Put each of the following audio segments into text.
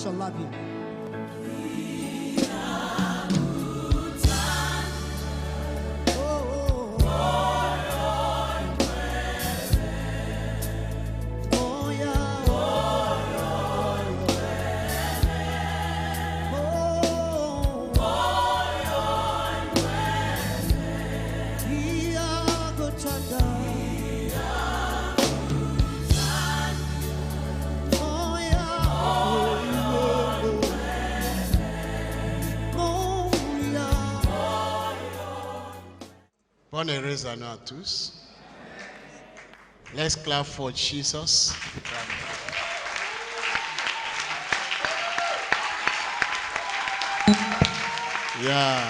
shall love you. Bonne heureuse année à tous. Let's clap for Jesus. Yeah.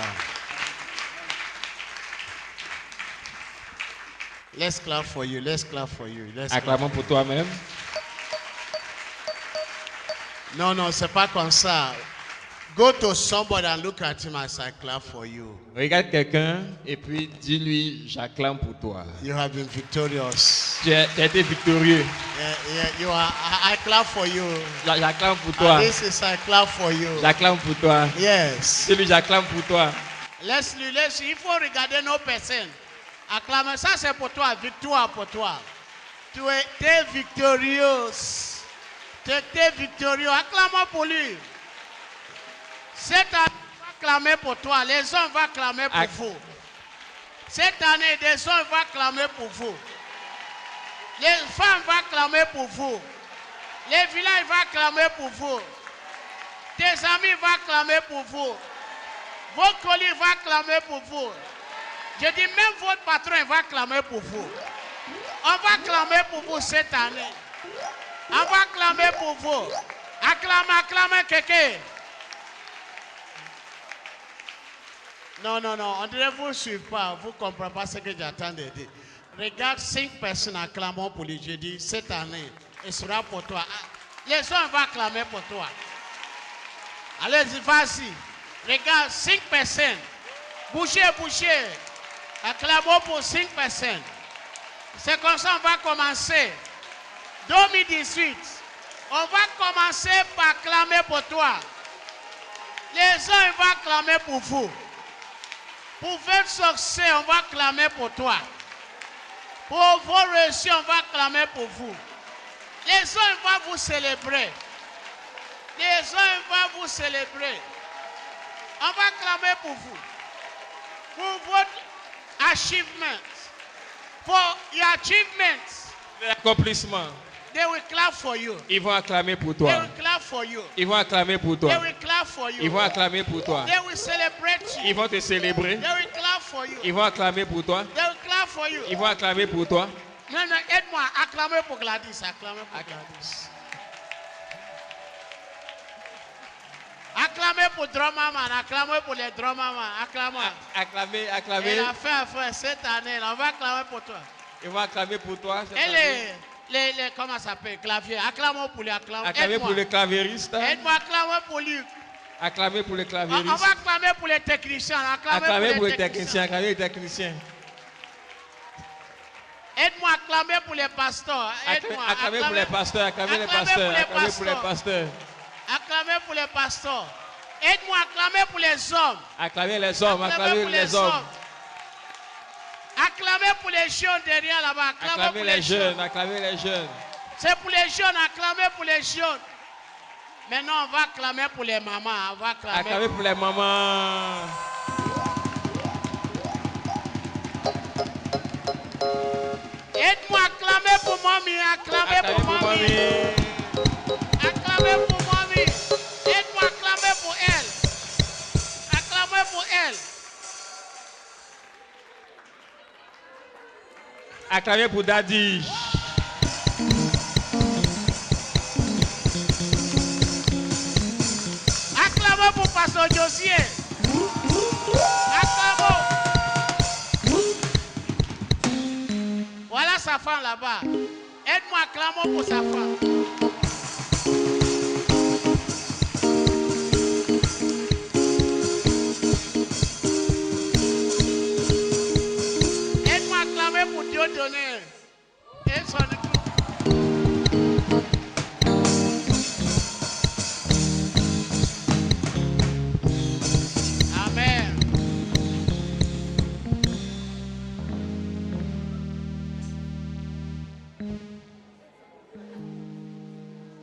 Let's clap for you. Let's clap for you. Acclamons pour toi-même. Non, c'est pas comme ça. Go to somebody and look at him as I clap for you. Regarde quelqu'un et puis dis-lui, j'acclame pour toi. You have been victorious. Tu as été victorieux. I clap for you. J'acclame pour toi. And this is I clap for you. J'acclame pour toi. Yes. Dis-lui, j'acclame pour toi. Laisse-lui, il faut regarder nos personnes. Acclame, ça c'est pour toi, victoire pour toi. Tu es victorieux. Tu es victorieux. Acclame pour lui. Cette année, on va clamer pour toi. Les hommes vont clamer pour vous. Cette année, des hommes vont clamer pour vous. Les femmes vont clamer pour vous. Les villages vont clamer pour vous. Tes amis vont clamer pour vous. Vos collègues vont clamer pour vous. Je dis même votre patron va clamer pour vous. On va clamer pour vous cette année. On va clamer pour vous. Acclame quelqu'un. Non, on dirait que vous ne suivez pas, vous ne comprenez pas ce que j'attends de dire. Regarde 5 personnes acclamant pour lui. Je dis, cette année, elle sera pour toi. Les gens vont acclamer pour toi. Allez-y, vas-y. Regarde 5 personnes. Bougez. Acclamons pour 5 personnes. C'est comme ça qu'on va commencer. 2018, on va commencer par clamer pour toi. Les gens vont clamer pour vous. Pour votre succès, on va clamer pour toi. Pour vos réussites, on va clamer pour vous. Les gens vont vous célébrer. On va clamer pour vous. Pour votre achievement. For your achievements. L'accomplissement. They will clap for you. Ils vont acclamer pour They toi. will clap for you. Ils vont acclamer pour toi. They will clap for you. Ils vont acclamer pour toi. They will celebrate you. Ils vont te célébrer. They will clap for you. Ils vont acclamer pour toi. They will clap for you. Ils vont acclamer pour toi. Non, aide-moi. Acclamez pour Gladys. Acclamez pour Gladys. Acclamez pour Drummond. Acclamez pour les Drummond. Acclamer. Et la fin cette année, on va acclamer pour toi. Ils vont acclamer pour toi. Et les comment ça s'appelle? Clavier. Acclamons pour lui. Acclamer pour les clavéristes. Aide-moi, acclamez pour lui. Acclamer pour les On clavéristes. va acclamer pour les techniciens. Acclamer pour les techniciens. Acclamer les techniciens. Aide-moi à acclamer pour les pasteurs. Acclamer pour les pasteurs. Acclamer les pasteurs. Acclamer pour les pasteurs. Acclamer pour les pasteurs. Aide-moi à acclamer pour les hommes. Acclamer les hommes. Acclamer les hommes. Acclamer pour les jeunes derrière là-bas. Acclamer les jeunes. Acclamer les jeunes. C'est pour les jeunes. Acclamer pour les jeunes. Maintenant, on va acclamer pour les mamans. On va acclamer pour les mamans. Aide-moi à acclamer pour mamie. Acclamer pour mamie. Acclamer pour mamie. Aide-moi à acclamer pour elle. Acclamer pour elle. Acclamer pour Daddy. Acclamons pour Pasteur Josier. Acclamons. Voilà sa femme là-bas. Aide-moi, acclamons pour sa femme. Aide-moi à acclamer pour Dieu donner. Et son époux.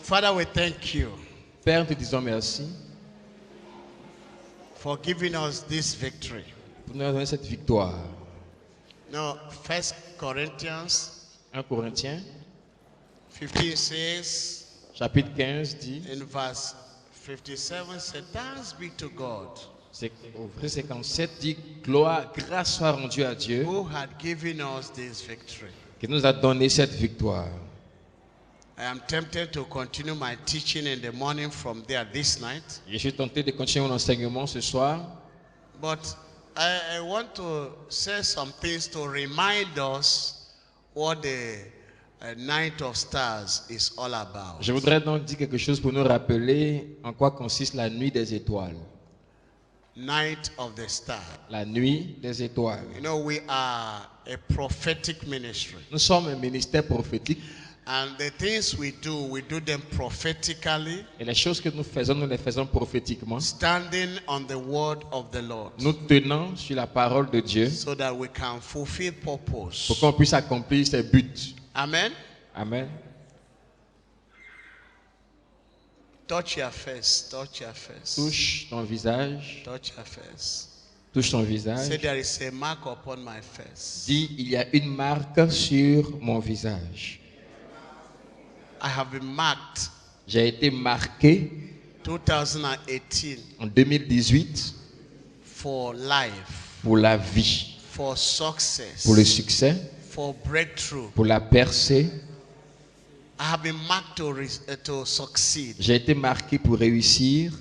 Father, we thank you Père, nous te disons merci for giving us this victory. pour nous donner cette victoire. Now, 1 Corinthians 1 Corinthiens, 15 says, chapitre 15 dit, in verse 57, say, thanks be to God au verset 57 dit, gloire, grâce soit rendue à Dieu who had given us this victory. qui nous a donné cette victoire. I am tempted to continue my teaching in the morning from there this night, Je suis tenté de continuer mon enseignement ce soir, but I want to say some things to remind us what the Night of Stars is all about. je voudrais donc dire quelque chose pour nous rappeler en quoi consiste la nuit des étoiles. Night of the Star. La nuit des étoiles. You know, we are a prophetic ministry. Nous sommes un ministère prophétique And the things we do them prophetically, et les choses que nous les faisons prophétiquement. standing on the word of the Lord, Nous tenons sur la parole de Dieu so that we can fulfill pour purpose. qu'on puisse accomplir ses buts. Amen. Amen. Touch your face. Touch your face. Touche ton visage. Touch your face. Touche ton Say visage. there is a mark upon my face. Dis, il y a une marque sur mon visage. I have been marked J'ai été marqué 2018 en 2018 for life, pour la vie, for success, pour le succès, for breakthrough. pour la percée. I have been marked to succeed. J'ai été marqué pour réussir.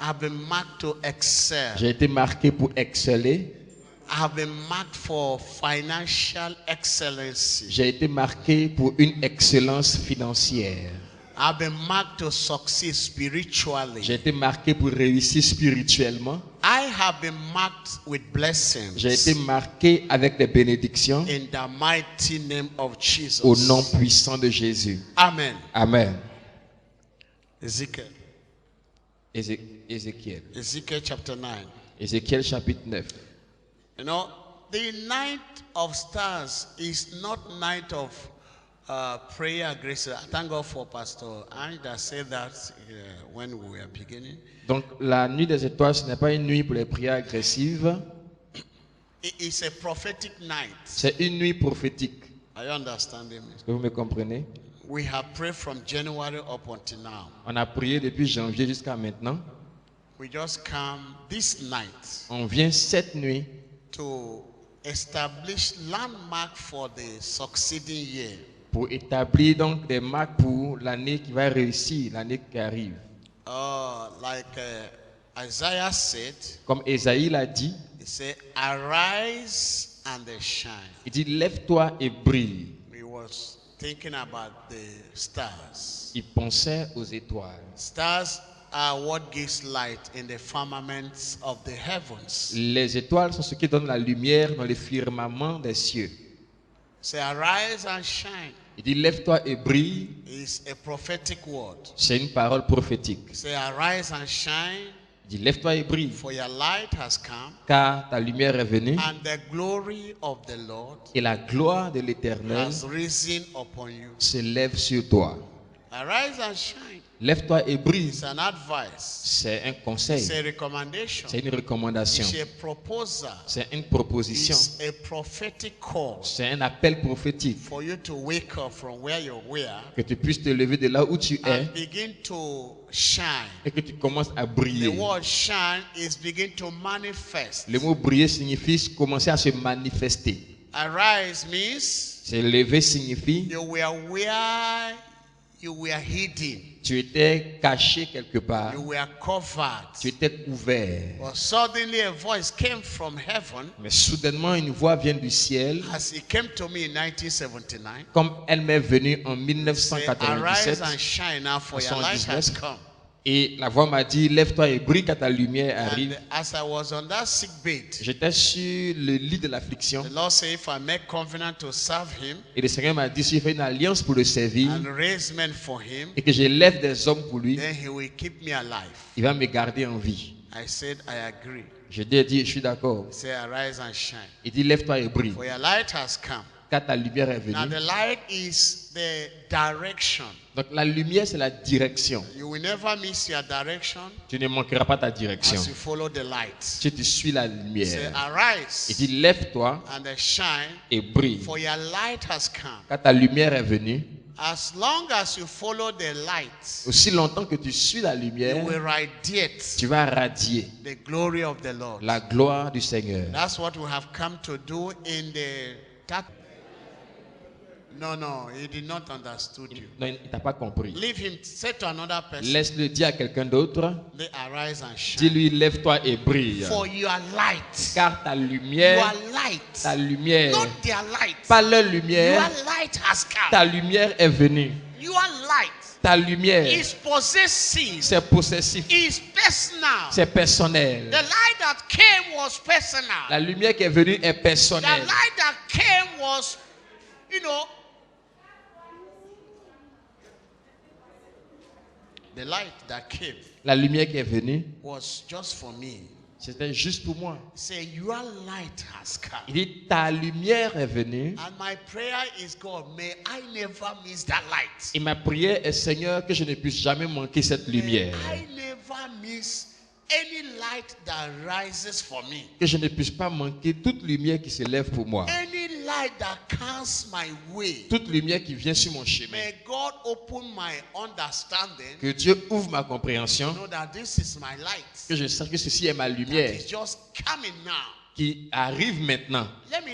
I have been marked to excel. J'ai été marqué pour exceller. I have been marked for financial excellency. J'ai été marqué pour une excellence financière. I have been marked to succeed spiritually. J'ai été marqué pour réussir spirituellement. I have been marked with blessings. J'ai été marqué avec des bénédictions In the mighty name of Jesus. au nom puissant de Jésus. Amen. Amen. Ezekiel. Ézéchiel. Ezekiel chapter 9. Ézéchiel chapitre 9. You know, the night of stars is not night of prayer grace. I thank God for Pastor Annie that said that when we were beginning. Donc la nuit des étoiles, ce n'est pas une nuit pour les prières agressives. It is a prophetic night. C'est une nuit prophétique. Are you understanding me? Est-ce que vous me comprenez? We have prayed from January up until now. On a prié depuis janvier jusqu'à maintenant. We just come this night On vient cette nuit to establish landmark for the succeeding year. pour établir donc des marques pour l'année qui va réussir, l'année qui arrive. Like Isaiah said, Comme Ésaïe l'a dit, he said, arise and shine. il dit lève-toi et brille. He was thinking about the stars. Il pensait aux étoiles. Stars are what gives light in the firmaments of the heavens. Les étoiles sont ce qui donne la lumière dans le firmament des cieux. Say, arise and shine Il dit lève-toi et brille. is a prophetic word. C'est une parole prophétique. Say, arise and shine, Il dit lève-toi et brille, for your light has come, car ta lumière est venue and the glory of the Lord et la gloire de l'Éternel has risen upon you. se lève sur toi. Arise and shine. Lève-toi et brille. It's an advice. C'est un conseil. It's a recommendation. C'est une recommandation. It's a proposal. C'est une proposition. It's a prophetic call C'est un appel prophétique. for you to wake up from where you were Que tu puisses te lever de là où tu es and begin to shine. et que tu commences à The briller. word shine is begin to manifest. Le mot briller signifie commencer à se manifester. Arise means Se lever signifie you were where you were hidden. tu étais caché quelque part. You were covered. Tu étais couvert. But suddenly a voice came from heaven Mais soudainement, une voix vient du ciel, as it came to me in 1979. comme elle m'est venue en Say, 1997. arise and shine now, for your light has come. Et la voix m'a dit, lève-toi et brille car ta lumière arrive. And as I was on that sick bed, J'étais sur le lit de l'affliction. the Lord said, if I make covenant to serve Him Et le Seigneur m'a dit, si je fais une alliance pour le servir and raise men for Him, et que je lève des hommes pour lui, then He will keep me alive. il va me garder en vie. I said, I agree. Je lui ai dit, je suis d'accord. He said, arise and shine, Il dit, lève-toi et brille for your light has come. car ta lumière est Now venue. the light is the direction. Donc la lumière, c'est la direction. You will never miss your direction Tu ne manqueras pas ta direction. as you follow the light. Si tu suis la Say, lumière. Il arise dit, lève-toi and shine, et brille. for your light has come. Quand ta lumière est venue, As long as you follow the light, aussi longtemps que tu suis la you lumière, will radiate tu vas radier the glory of the Lord. la gloire du Seigneur. That's what we have come to do in the... No, he did not understood you. Non, il ne t'a pas compris. Leave him, say to another person, Laisse-le dire à quelqu'un d'autre. they arise and shine. Dis-lui, lève-toi et brille. For your light, Car ta lumière, your light, ta lumière, not their light, pas leur your lumière, light has come. ta lumière est venue. Your light Ta lumière, is possessive, c'est possessif, is personal. c'est personnel. The light that came was personal. La lumière qui est venue est The personnelle. light that came was, the light that came La lumière qui est venue, was just for me. c'était juste pour moi. Say, your light has come. Il dit, ta lumière est venue. And my prayer is, God, may I never miss that light. Et ma prière est, Seigneur, que je ne puisse jamais manquer cette lumière. May I never miss any light that rises for me. Que je ne puisse pas manquer toute lumière qui se lève pour moi. Any light that comes my way. Toute lumière qui vient sur mon chemin. May God open my understanding. Que Dieu ouvre ma compréhension. Know that this is my light. Que je sache que ceci est ma That lumière is just coming now. qui arrive maintenant. Let me.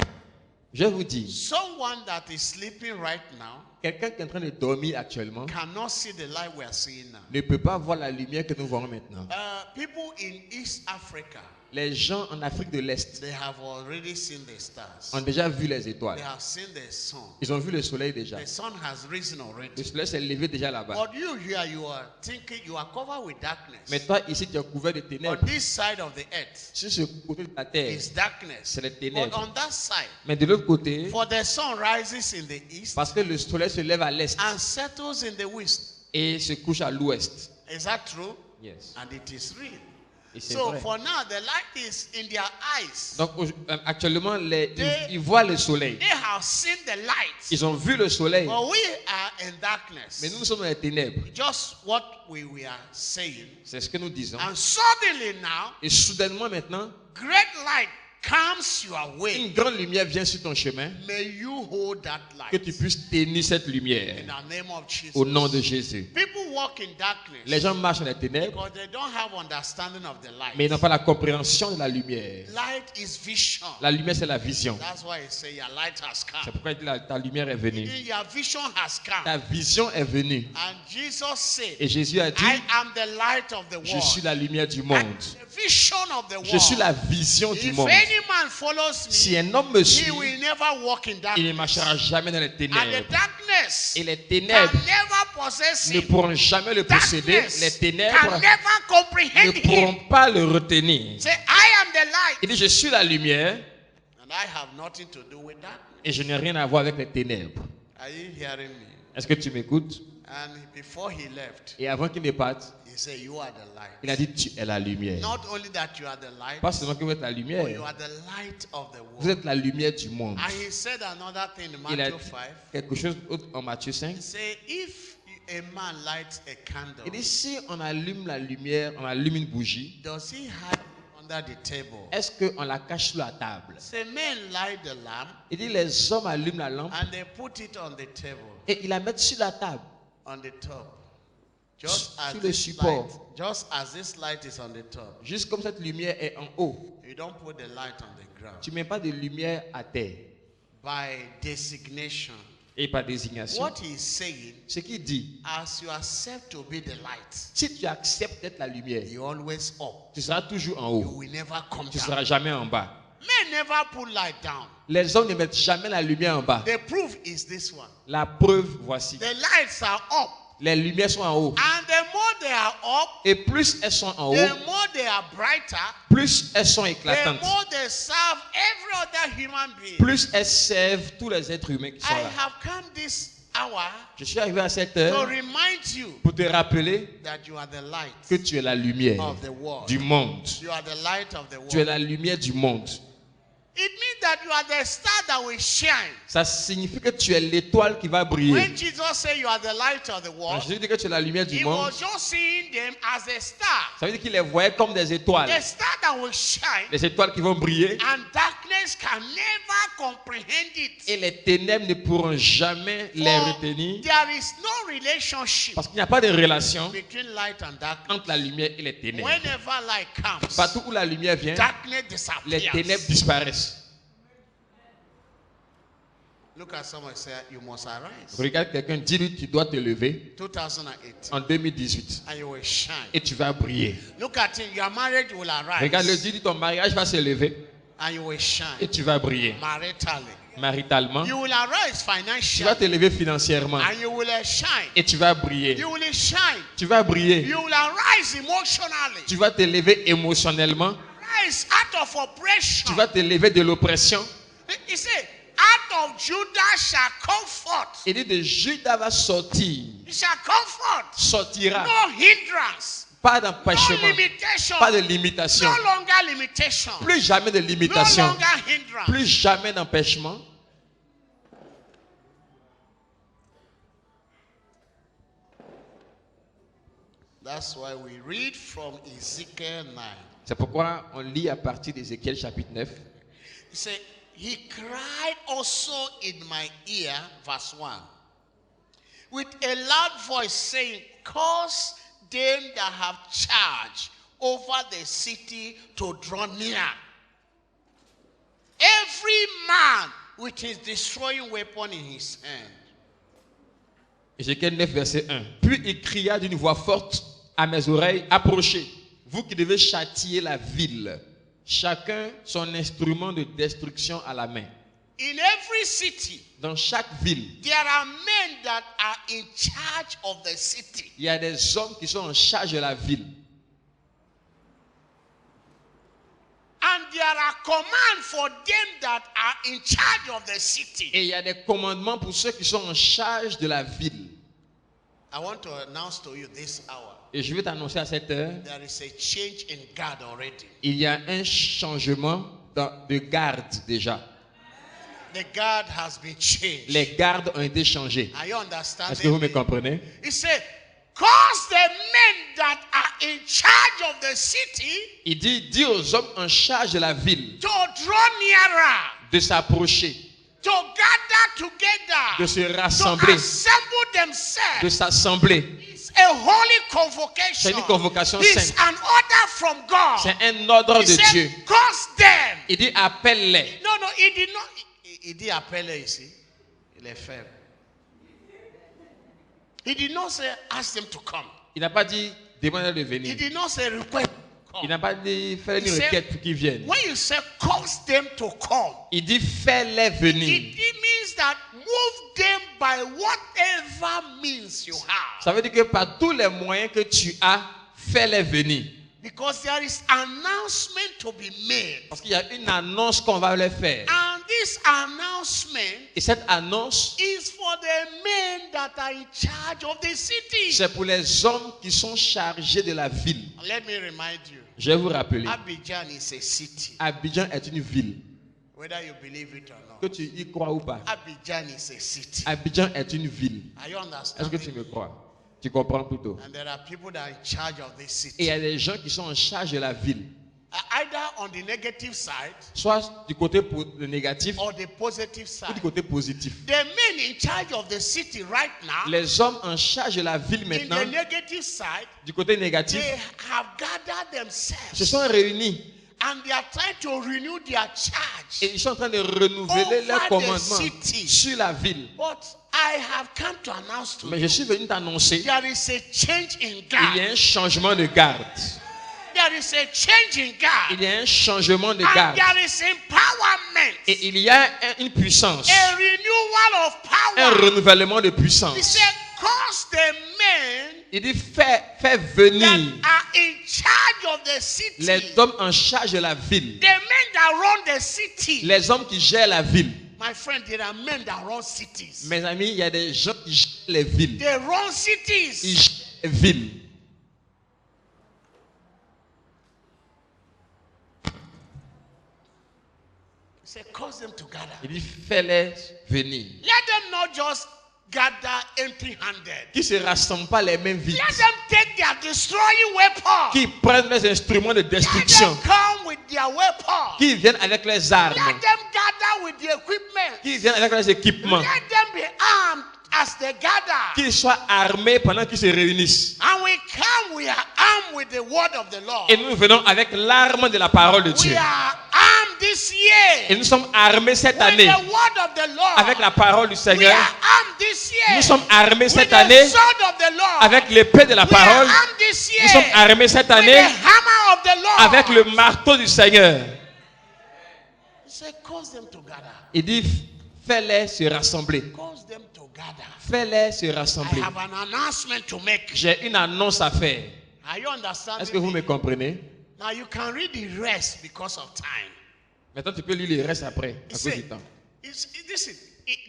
Je vous dis, Someone that is sleeping right now quelqu'un qui est en train de dormir actuellement cannot see the light we are seeing now. ne peut pas voir la lumière que nous voyons maintenant. People in East Africa, Les gens en Afrique de l'Est they have already seen the stars. ont déjà vu les They étoiles. have seen the sun. Ils ont vu le soleil déjà. The sun has risen Le already. soleil s'est levé déjà là-bas. But you here, you are thinking you are covered with darkness. Mais toi, ici, tu es couvert de On ténèbres. this side of the earth Sur ce côté de la terre, is darkness. c'est les But ténèbres. on that side, Mais de l'autre côté, for the sun rises in the east parce que le soleil se lève à l'est and settles in the west. et se couche à l'ouest. Is that true? Yes. And it is real. Et c'est So vrai. for now, the light is in their eyes. Donc actuellement, ils voient le soleil. They have seen the light. Ils ont vu le soleil. But we are in darkness. Mais nous sommes dans les ténèbres. Just what we were saying. C'est ce que nous disons. And suddenly now, Et soudainement maintenant, great light comes your way. une grande lumière vient sur ton chemin. May you hold that Que light. tu puisses tenir cette lumière. In the name of Jesus. Au nom de Jésus. People walk in darkness Les gens marchent dans les ténèbres, because they don't have understanding of the light. mais ils n'ont pas la compréhension de la lumière. Light is vision. La lumière, c'est la vision. That's why I say your light has C'est come. pourquoi il dit ta lumière est venue. Your vision has come. Ta vision est venue. And Jesus said, Et Jésus a dit, I am the light of the je suis world. la lumière du And monde. the vision of the Je suis la world. vision du If monde. any man follows Si me, un homme me he suit, will never walk in il ne darkness. marchera jamais dans les And the ténèbres. darkness Et les can ténèbres never possess ne him. pourront jamais le posséder. Les Darkness ténèbres can never comprehend ne him. pourront pas le retenir. Say, I am the light. Il dit, je suis la lumière And I have nothing to do with darkness. et je n'ai rien à voir avec les ténèbres. Are you hearing me? Est-ce que tu m'écoutes? And before he left, Et avant qu'il ne parte, he said, you are the light. il a dit, tu es la lumière. Not only that you are the light, Pas seulement que vous êtes la but you lumière, are the light of the vous world. êtes la lumière du monde. And he said another thing in Il a Matthew dit 5. quelque chose d'autre en Matthieu 5. He said, if a man lights a candle, Il dit, si on allume la lumière, on allume une bougie, does he hide it under the table? est-ce qu'on la cache sous la table? Say, men light the lamp Il dit, les hommes allument la lampe and they put it on the table, et ils la mettent sur la table. on the top. Just as Sur le this support. light, just as this light is on the top, Juste comme cette lumière est en haut. you don't put the light on the ground. Tu ne mets pas de lumière à terre. By designation. Et par désignation. What he is saying, Ce qu'il dit, as you accept to be the light, si tu acceptes d'être la lumière, you're always up. tu seras toujours en You haut. will never come Tu ne down. seras jamais en bas. Men never put light down. Les hommes ne mettent jamais la lumière en bas. The proof is this one. La preuve, voici. The lights are up. Les lumières sont en haut. And the more they are up, Et plus elles sont en the haut, more they are brighter, plus elles sont the éclatantes. more they serve every other human being. Plus elles servent tous les êtres humains qui sont I là. have come this hour Je suis arrivé à cette to heure remind you pour te rappeler that you are the light que tu es la lumière of the world. du monde. You are the light of the Tu es world. la lumière du monde. It means that you are the star that will shine. Ça signifie que tu es l'étoile qui va briller. When Jesus said you are the light of the Quand world, Jésus dit que tu es la lumière du he monde, was just seeing them as a star. ça veut dire qu'il les voyait comme des étoiles. The star that will shine, Des étoiles qui vont briller and darkness can never comprehend it. et les ténèbres ne pourront jamais les For retenir there is no relationship parce qu'il n'y a pas de relation between light and darkness. entre la lumière et les ténèbres. Whenever light comes, Partout où la lumière vient, darkness les disappears. ténèbres disparaissent. Look at someone and say, you must arise. Regarde quelqu'un, dis-lui, tu dois te lever 2018, en 2018 and you will shine. et tu vas briller. Look at him, your marriage will Regarde-le, arise, dis-lui, ton mariage va se lever and you will et shine. tu vas briller. Maritally, Maritalement, you will arise tu vas financially, te lever financièrement and you will shine. et tu vas briller. You will shine. Tu vas briller. You will arise emotionally. Tu vas te lever émotionnellement. Rise out of oppression. Tu vas te lever de l'oppression. He said, out of Judah shall come forth. Il dit de Judas va sortir. He shall come forth. Sortira. No hindrance. Pas No d'empêchement. limitation. Pas de limitation. No longer limitation. Plus jamais de No limitation. longer hindrance. Plus jamais d'empêchement. That's why we read from Ezekiel 9. C'est pourquoi on lit à partir d'Ézéchiel chapitre 9. He said, he cried also in my ear, verse 1, with a loud voice saying, cause them that have charge over the city to draw near. Every man with his destroying weapon in his hand. Ézéchiel 9, verset 1. Puis il cria d'une voix forte à mes oreilles, approchez, vous qui devez châtier la ville, chacun son instrument de destruction à la main. In every city, Dans chaque ville, there are men that are in charge of the city. il y a des hommes qui sont en charge de la ville. And there are commands for them that are in charge of the city. Et il y a des commandements pour ceux qui sont en charge de la ville. I want to announce to you this hour, Et je vais t'annoncer à cette heure, there is a change in God already. il y a un changement de garde déjà. The guard has been changed. Les gardes ont été changés. Are you understanding? Est-ce que vous me me? comprenez? He said, cause the men that are in charge of the city Il dit aux hommes en charge de la ville to draw nearer, de s'approcher, to gather together, de se to rassembler, assemble de themselves. s'assembler. It's a holy convocation. C'est une convocation It's sainte. an order from God. C'est un ordre He de said, Dieu. cause them. Il dit appelle-les. No, he did not. He did appel, you see. Il est faible. He did not say ask them to come. Il n'a pas dit demande de He venir. did not say request. Il n'a pas dit fais une Il sait- requête pour qu'ils viennent. When you say cause them to come, Il dit fais-les venir. it means that move them by whatever means you have. Ça veut dire que par tous les moyens que tu as, fais-les venir. Because there is announcement to be made. Parce qu'il y a une annonce qu'on va leur faire. And this announcement Et cette annonce, is for the men that are in charge of the city. c'est pour les hommes qui sont chargés de la ville. Let me remind you, Je vais vous rappeler, Abidjan is a city. Abidjan est une ville. Whether you believe it or Que not. tu y crois ou pas, Abidjan is a city. Abidjan est une ville. Are you Est-ce que tu understanding? me crois? Tu comprends plutôt. And there are people that are in charge of this Et il y city. a des gens qui sont en charge de la ville. Either on the negative side Soit du côté négatif or the positive ou du side. côté positif. The men in charge of the city right now, Les hommes en charge de la ville in maintenant, the negative side, du côté négatif, they have gathered se themselves sont réunis and they are trying to renew their charge. et ils sont en train de renouveler Over leur the commandement city. sur la ville. But I have come to announce to Mais you, je suis venu t'annoncer, there is a change in il y a God. un changement de garde. There is a change in God. Il y a un changement de And garde. there is empowerment. Et il y a une puissance, A renewal of un power. renouvellement de He puissance. said, cause the men Il dit fais that venir are in charge of the city, les hommes en charge de la ville, the men that run the city. les hommes qui gèrent la ville. My friend, there are men that run cities. Mes amis, il y a des gens qui gèrent les villes. They run Ils cities. gèrent les villes. said, cause them to gather. Il dit, fais-les venir. Let them not just gather empty-handed. Qui ne se rassemblent pas les mains vides. Let them take their destroying weapons. Qui prennent les instruments de Let destruction. them come with their weapons. Qui viennent avec les armes. Let them gather with the equipment. Qui viennent avec les équipements. Let them be armed as they gather. Qu'ils soient armés pendant qu'ils se réunissent. And we are armed with the word of the Lord. Et nous venons avec l'arme de la parole de Dieu. We are armed this year Et nous sommes armés cette with année the word of the Lord. avec la parole du We Seigneur. are armed this year Nous sommes armés with cette the année sword of the Lord. avec l'épée de la We are parole. armed this Nous sommes year armés cette with année the hammer of the Lord. avec le marteau du Seigneur. He said, cause them to gather. Il dit, fais-les se rassembler. Cause them to gather. Fais-les se I rassembler. have an announcement to make. J'ai une annonce à faire. Are you understanding Est-ce que vous me? me comprenez? Now you can read the rest because of time. Maintenant, tu peux lire le reste après, He à cause said, du temps. listen,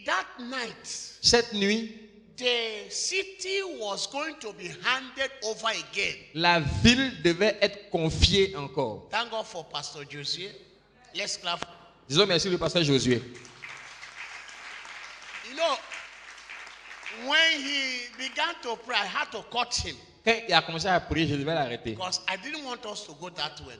that night, Cette nuit, the city was going to be handed over again. la ville devait être confiée encore. Thank God for Pastor Josie. Let's clap. Disons merci au pasteur Josué. You know, when he began to pray, I had to cut him Quand il a commencé à prier, je devais l'arrêter. because I didn't want us to go that way.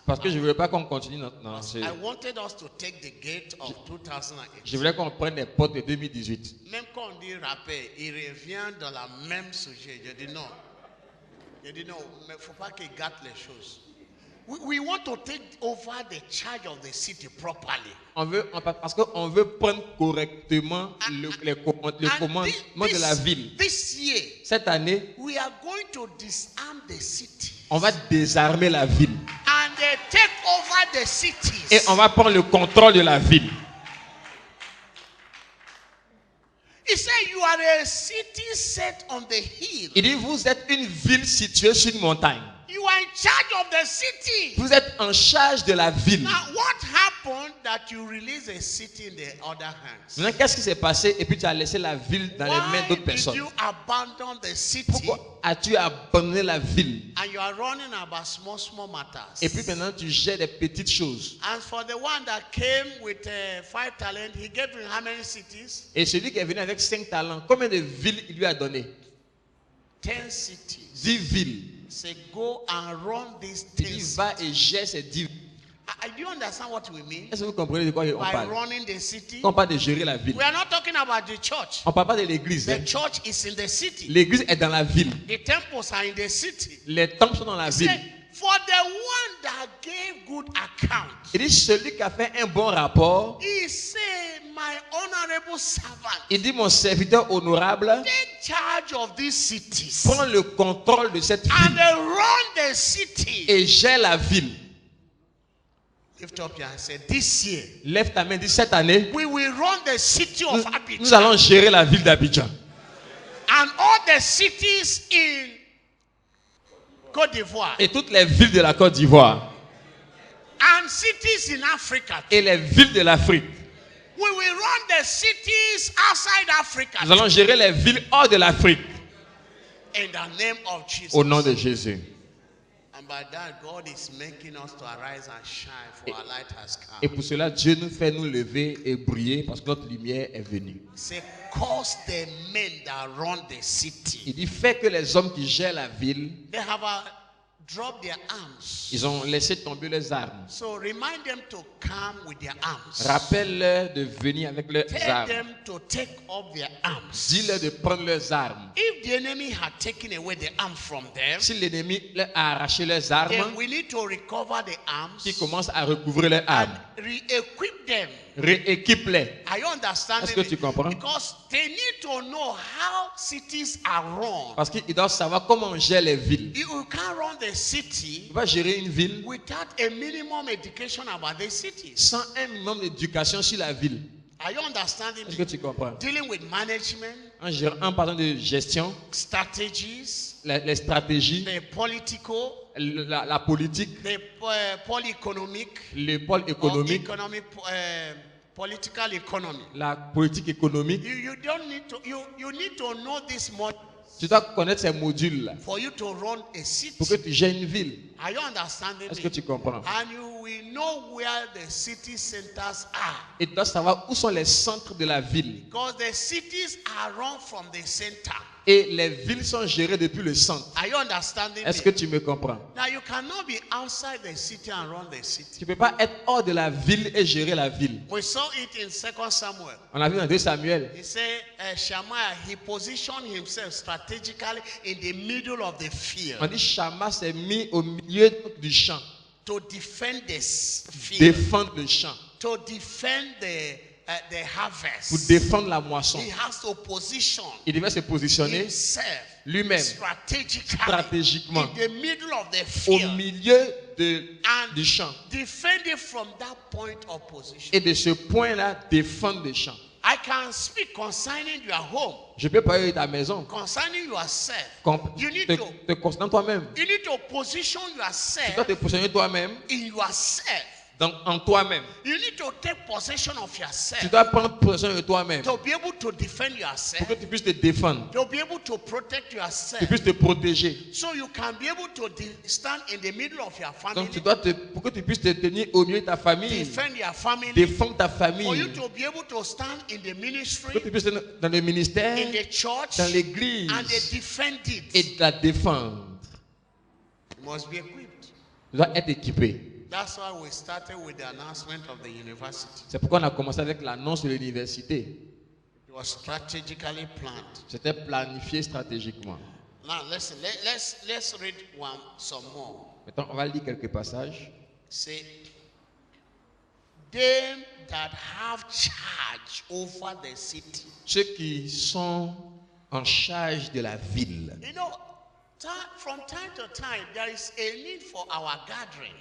Parce que je ne voulais pas qu'on continue dans ce... I wanted us to take the gate of 2008. Je voulais qu'on prenne les portes de 2018. Même quand on dit rappel, il revient dans la même sujet. Je dis non. Je dis non, mais il ne faut pas qu'il gâte les choses. We want to take over the charge of the city properly. Parce qu'on veut prendre correctement le commandement de la ville. This year, Cette année, we are going to disarm the city on va désarmer la ville. and take over the cities. Et on va prendre le contrôle de la ville. He said, you are a city set on the hill. Il dit, vous êtes une ville située sur une montagne. You are in charge of the city. Vous êtes en charge de la ville. Now, what happened that you release a city in the other hands? Maintenant, qu'est-ce qui s'est passé? Et puis tu as laissé la ville dans les mains Why d'autres did personnes. you abandon the city Pourquoi as-tu abandonné la ville? and you are running about small matters? Et puis maintenant, tu gères des petites choses. And for the one that came with 5 talents, he gave him how many cities? Et celui qui est venu avec 5 talents, combien de villes il lui a donné? 10 cities. 10 villes. Say, go and run these Il 10 dit, cities. va et gère ces 10 villes. Do you understand what we mean Est-ce que vous comprenez de quoi on by parle? running the city? Quand on parle de gérer la ville, We are not talking about the church. on ne parle pas de l'église. The Hein. church is in the city. L'église est dans la ville. The temples are in the city. Les temples sont dans la ville. Say, for the one that gave good account, Il dit, celui qui a fait un bon rapport, he said, my honorable servant, il dit, mon serviteur honorable, take charge of these cities prends le contrôle de cette and ville run the city. et gère la ville. Lift up your hand and say, this year, Lève ta main, dis, cette année, we will run the city nous, of Abidjan nous allons gérer la ville d'Abidjan. and all the cities in Côte d'Ivoire Et toutes les villes de la Côte d'Ivoire. and cities in Africa. Et les villes de l'Afrique. We will run the cities outside Africa Nous allons gérer les villes hors de l'Afrique. in the name of Jesus. Au nom de Jésus. And by that, God is making us to arise and shine, for our light has come. Et pour cela, Dieu nous fait nous lever et briller parce que notre lumière est venue. Say, cause the men that run the city. Il dit, fait que les hommes qui gèrent la ville, They have dropped their arms. ils ont laissé tomber leurs armes. So remind them to come with their arms. Rappelle-leur de venir avec leurs Tell armes. them to take up their arms. Dis-leur de prendre leurs armes. If the enemy had taken away the arms from them, Si l'ennemi leur a arraché leurs then armes, we need to recover the arms qu'ils commencent à recouvrir leurs and armes. re-equip them. Rééquipe-les. Are you understanding Est-ce que me? tu comprends? Because they need to know how cities are run. Parce qu'ils doivent savoir comment on gère les villes. You can't run the city On va gérer une ville without a minimum education about the cities. sans un minimum d'éducation sur la ville. Are you understanding Est-ce que me? tu comprends? Dealing with management, En parlant de gestion, strategies, les stratégies, the political, la politique, the polyeconomic, le pôle or économique, economic, political economy. la politique économique. You don't need to. You need to know this more Tu dois connaître ces modules-là for you to run a pour que city. tu gères une ville. Are you understanding Est-ce me? que tu comprends? And you will know where the city centers are. Et tu dois savoir où sont les centres de la ville. Because the cities are run from the center. Et les villes sont gérées depuis le centre. Are you understanding Est-ce me? que tu me comprends? Now you cannot be outside the city and run the city. Tu ne peux pas être hors de la ville et gérer la ville. We saw it in 2 Samuel. On a vu dans 2 Samuel. He said, Shammah, he positioned himself strategically in the middle of the field On dit Shammah s'est mis au milieu du champ. to defend this field, Défendre le champ. to defend the harvest. Pour défendre la moisson. He has to position Il devait se positionner himself lui-même stratégiquement in the middle of the au field milieu and du champ. defend it from that point of position. Et de ce point-là, défendre le champ. I can speak concerning your home, Je peux parler de ta maison. concerning yourself. You need Te concernant toi-même. You need to position Tu dois yourself te positionner toi-même in yourself. en toi-même. You need to take possession of Tu yourself dois prendre possession de toi-même to be able to defend pour yourself, que tu puisses te défendre, to be able to protect tu yourself, puisses te protéger. so you can be able to stand in the middle of your family, Donc pour que tu puisses te tenir au milieu de ta famille, defend your family, défendre ta for you famille, to be able to stand in the pour que ministry, tu puisses être dans le ministère, in the church, dans l'église and defend it. et la défendre. You must be equipped. Tu dois être équipé. That's why we started with the announcement of the university. C'est pourquoi on a commencé avec l'annonce de l'université. It was strategically planned. C'était planifié stratégiquement. Now listen, let's read some more. Maintenant, on va lire quelques passages. Say, them that have charge over the city. Ceux qui sont en charge de la ville. You know, from time to time, there is a need for our gathering.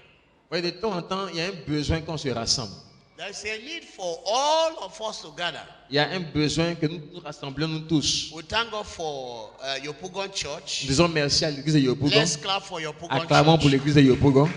Oui, de temps en temps, il y a un besoin qu'on se rassemble. There is a need for all of us to gather. Il y a un besoin que nous nous rassemblions nous tous. We thank God for Yopougon Nous Church. disons merci à l'église de Yopougon. Let's clap for Yopougon Acclamons pour Church. l'église de Yopougon.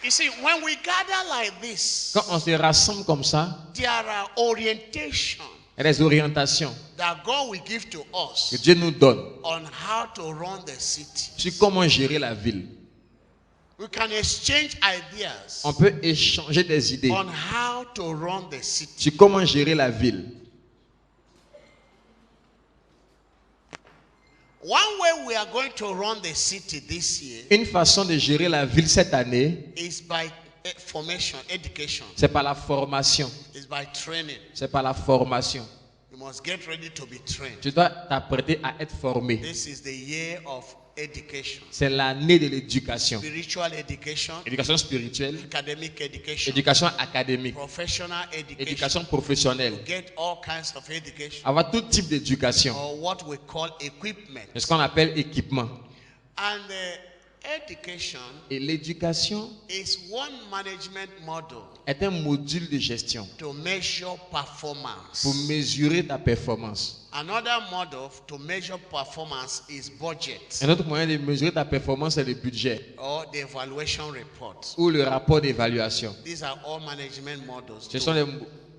You see, when we gather like this, Quand on se rassemble comme ça, there are orientations il y a des orientations that God will give to que us Dieu nous donne on how to run the city. sur comment gérer la ville. We can exchange ideas On peut échanger des idées on how to run the city. sur comment gérer la ville. One way we are going to run the city this year Une façon de gérer la ville cette année, is by formation, education. c'est par la formation. It's by training. C'est par la formation. You must get ready to be trained. Tu dois t'apprêter à être formé. This is the year of education. C'est l'année de l'éducation. Spiritual education, Éducation spirituelle, academic education, éducation académique, professional education. éducation professionnelle. Get all kinds of education, Avoir tout type d'éducation. or what we call equipment. C'est ce qu'on appelle équipement. And education Et l'éducation is one management model est un module de gestion to measure performance. pour mesurer ta performance. Another model to measure performance is budget Un autre moyen de mesurer ta performance, c'est le budget or the evaluation report. ou le rapport d'évaluation. These are all management models Ce sont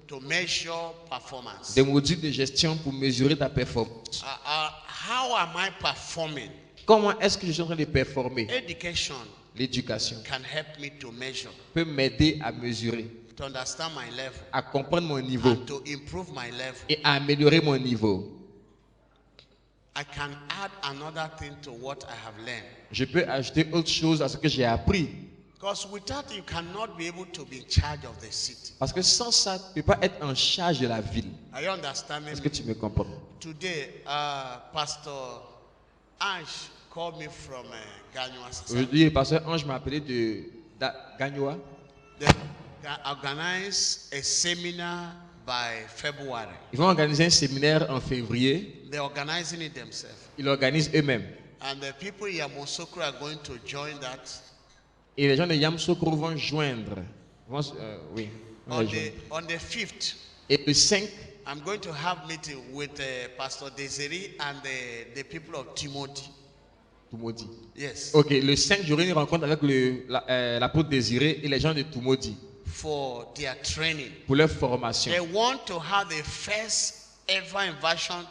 to measure performance. des modules de gestion pour mesurer ta performance. How am I performing? Comment est-ce que je suis en train de performer? Education L'éducation can help me to measure, peut m'aider à mesurer, to understand my level, à comprendre mon niveau and to improve my level. et à améliorer mon niveau. I can add another thing to what I have learned. Je peux ajouter autre chose à ce que j'ai appris. Because without you cannot be able to be in charge of the city. Parce que sans ça, tu ne peux pas être en charge de la ville. Are you understanding Est-ce me? que tu me comprends? Today, Pastor Ange called me from Ganywa. Aujourd'hui, le pasteur Ange m'a appelé de Gagnoa. They organized a seminar by February. Ils vont organiser un séminaire en février. They're organizing it themselves. Ils l'organisent eux-mêmes. And the people in Yamoussoukro are going to join that. Et les gens de Yamoussoukro vont joindre. Oui. vont On les joindre. on the 5th, Et le 5, I'm going to have meeting with Pastor Desiree and the people of Timothy. Tumodi. Yes. Ok, le 5, j'aurai une rencontre avec l'apôtre Désiré et les gens de Tumodi For their training. pour leur formation. They want to have the first ever invasion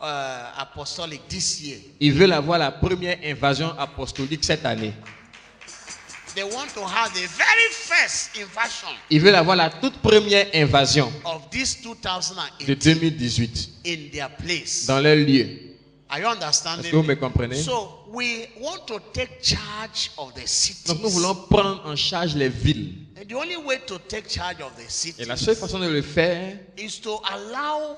apostolic this year. Ils veulent avoir la première invasion apostolique cette année. They want to have the very first invasion Ils veulent avoir la toute première invasion of this de 2018 2018 in their place. dans leur lieu. Are you understanding Est-ce que vous me? me comprenez? So we want to take charge of the Donc nous cities. voulons prendre en charge les villes. And the only way to take charge of the Et la cities seule façon de le faire, is to allow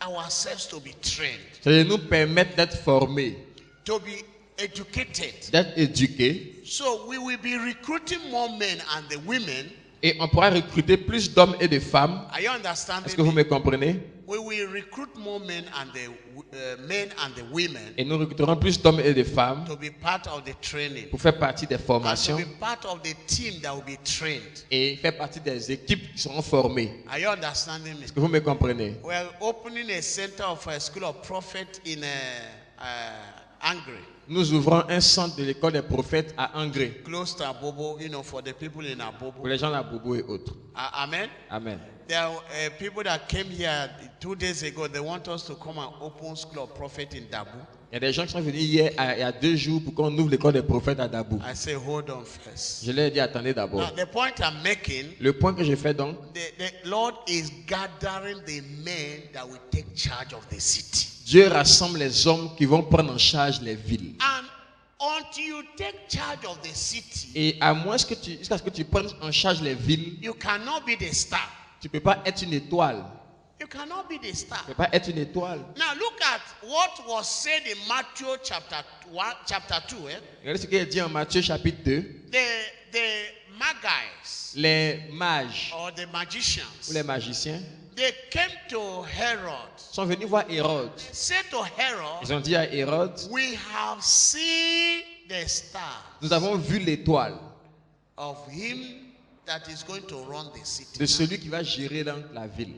ourselves to be trained, c'est de nous permettre d'être formés, to be educated. d'être éduqués. So we will be recruiting more men and the women. Et on pourra recruter plus d'hommes et de femmes. Are you understanding Est-ce que vous me? me comprenez? We will recruit more men and the women Et nous recruterons plus d'hommes et de femmes to be part of the training, pour faire partie des and to formations be part of the team that will be trained. et faire partie des équipes qui seront formées. Are you understanding me? Est-ce que vous me comprenez? We're opening a center of a school of prophet in Hungary, Nous ouvrons un centre de l'école des prophètes à Angré close to Abobo, for the people in pour Abobo. les gens d'Abobo et autres. Amen. Amen. There are people that came here 2 days ago. They want us to come and open school of prophet in Dabu. Il y a des gens qui sont venus hier, il y a 2 jours, pour qu'on ouvre l'école des prophètes à Dabou. I say, hold on first. Je leur ai dit, attendez d'abord. Now, the point I'm making, Le point que je fais donc, the Lord is gathering the men that will take charge of the city. Dieu rassemble les hommes qui vont prendre en charge les villes. And until you take charge of the city, Et à moins jusqu'à ce que tu prennes en charge les villes, you cannot be the star. tu ne peux pas être une étoile. You cannot be the star. Tu ne peux pas être une étoile. Now look at what was said in Matthew chapter 2. Regardez ce qu'il est dit en Matthieu chapitre 2. The Magi's Les mages or the ou magicians, les magiciens they came to Herod. sont venus voir Hérode. Said to Herod, Ils ont dit à Hérode, we have seen the star nous avons vu l'étoile of him that is going to run the city. de celui qui va gérer dans la ville.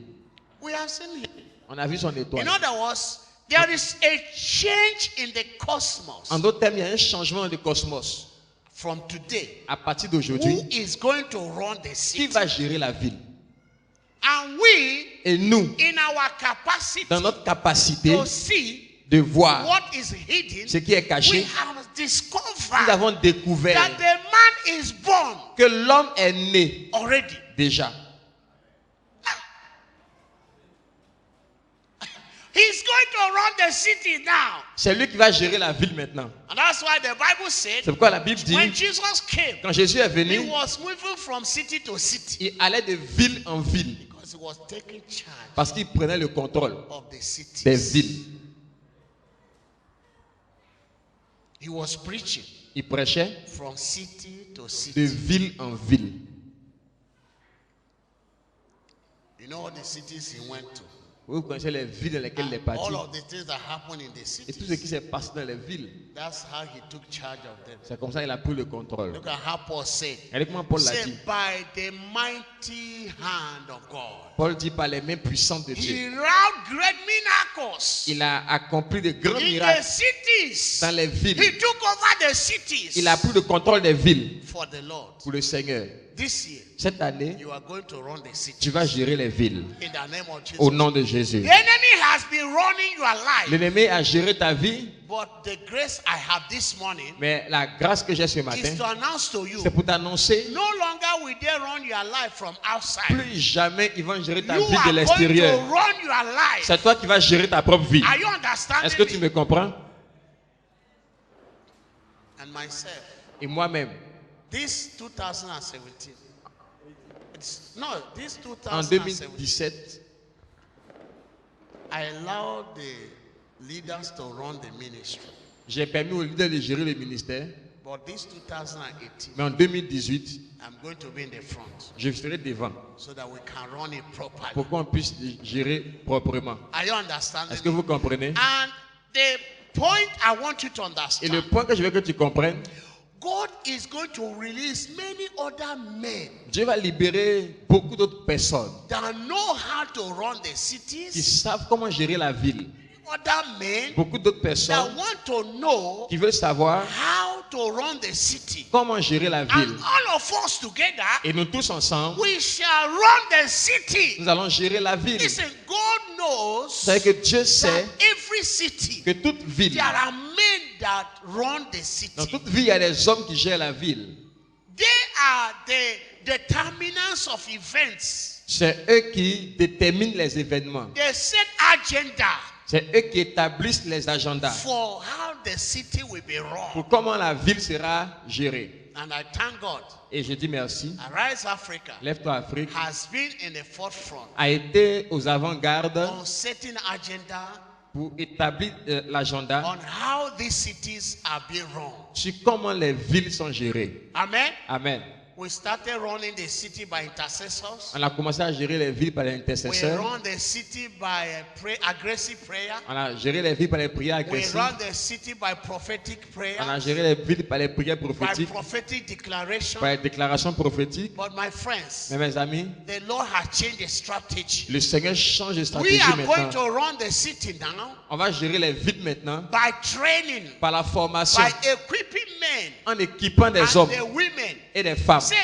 We have seen him. On a vu son étoile. In other words, there is a change in the cosmos En d'autres termes, il y a un changement de cosmos. from today. À partir Who d'aujourd'hui, is going to run the qui city? va gérer la ville? And we, Et nous, in our capacity dans notre capacité to see de voir what is hidden, ce qui est we caché, have nous discovered avons découvert that the man is born que l'homme est né already. déjà. He's going to run the city now. C'est lui qui va gérer la ville maintenant. And that's why the Bible said, C'est pourquoi la Bible dit, when Jesus came, quand Jésus est he venu, was moving from city to city il allait de ville en ville because he was taking charge parce qu'il prenait le contrôle of the cities. des villes. He was preaching Il prêchait from city to de city. ville en ville. You know all the cities he went to. Vous connaissez les villes dans lesquelles il est parti. All of the things that happened in the Et tout ce qui cities. s'est passé dans les villes, That's how he took charge of them. c'est comme ça qu'il a pris le contrôle. Look at how Paul said. Regardez comment Paul l'a dit. Said by the mighty hand of God. Paul dit par les mains puissantes de He Dieu. wrought great miracles Il a accompli de grands in the miracles cities. dans les He villes. took over the cities Il a pris le contrôle des villes for the Lord. pour le Seigneur. This year, Cette année, you are going to run the city tu vas gérer les villes in the name of Jesus. au nom de Jésus. The enemy has been running your life, L'ennemi a géré ta vie, but the grace I have this morning mais la grâce que j'ai ce is matin, to announce to you, c'est pour t'annoncer, no longer will they run your life from outside. plus jamais ils vont gérer ta You vie de are going to l'extérieur. run your life. C'est toi qui vas gérer ta propre vie. Are you understanding Est-ce que tu me? me comprends? And myself, Et moi-même, this 2017, this en 2017, 2017, I allowed the leaders to run the ministry. j'ai permis aux leaders de gérer le ministère. But this 2018, Mais en 2018, I'm going to be in the front je serai devant so that we can run it properly. pour qu'on puisse gérer proprement. Are you understanding? Est-ce que vous comprenez? And the point I want you to Et understand, le point que je veux que tu comprennes, God is going to release many other men Dieu va libérer beaucoup d'autres personnes that know how to run the qui cities, savent comment gérer la ville, other men beaucoup d'autres that personnes want to know qui veulent savoir how to run the city. comment gérer la ville. And all of us together, Et nous tous ensemble, we shall run the city. nous allons gérer la ville. Listen, God knows Vous savez que Dieu that sait every city, que toute ville, there are men that run the dans city. toute ville, il y a des hommes qui gèrent la ville. They are the determinants of events. C'est eux qui déterminent les événements. They set agenda C'est eux qui établissent les agendas for how the city will be run. pour comment la ville sera gérée. And I thank God. Et je dis merci. Arise Africa Lève-toi Afrique has been in the forefront a été aux avant-gardes on setting agenda pour établir l'agenda on how these cities are being run. sur comment les villes sont gérées. Amen. Amen. We started running the city by intercessors. On a commencé à gérer les villes par les We intercesseurs. run the city by aggressive prayer. On a géré les villes par les prières We agressives. run the city by prophetic prayer, On a géré les villes par les prières by prophétiques, prophetic declaration. par les déclarations prophétiques. But my friends, Mais mes amis, the Lord has changed the strategy. le Seigneur change de We stratégie are going maintenant. to run the city now On va gérer les villes maintenant by training, par la formation, by equipping men en équipant des and hommes the women. et des femmes. Say,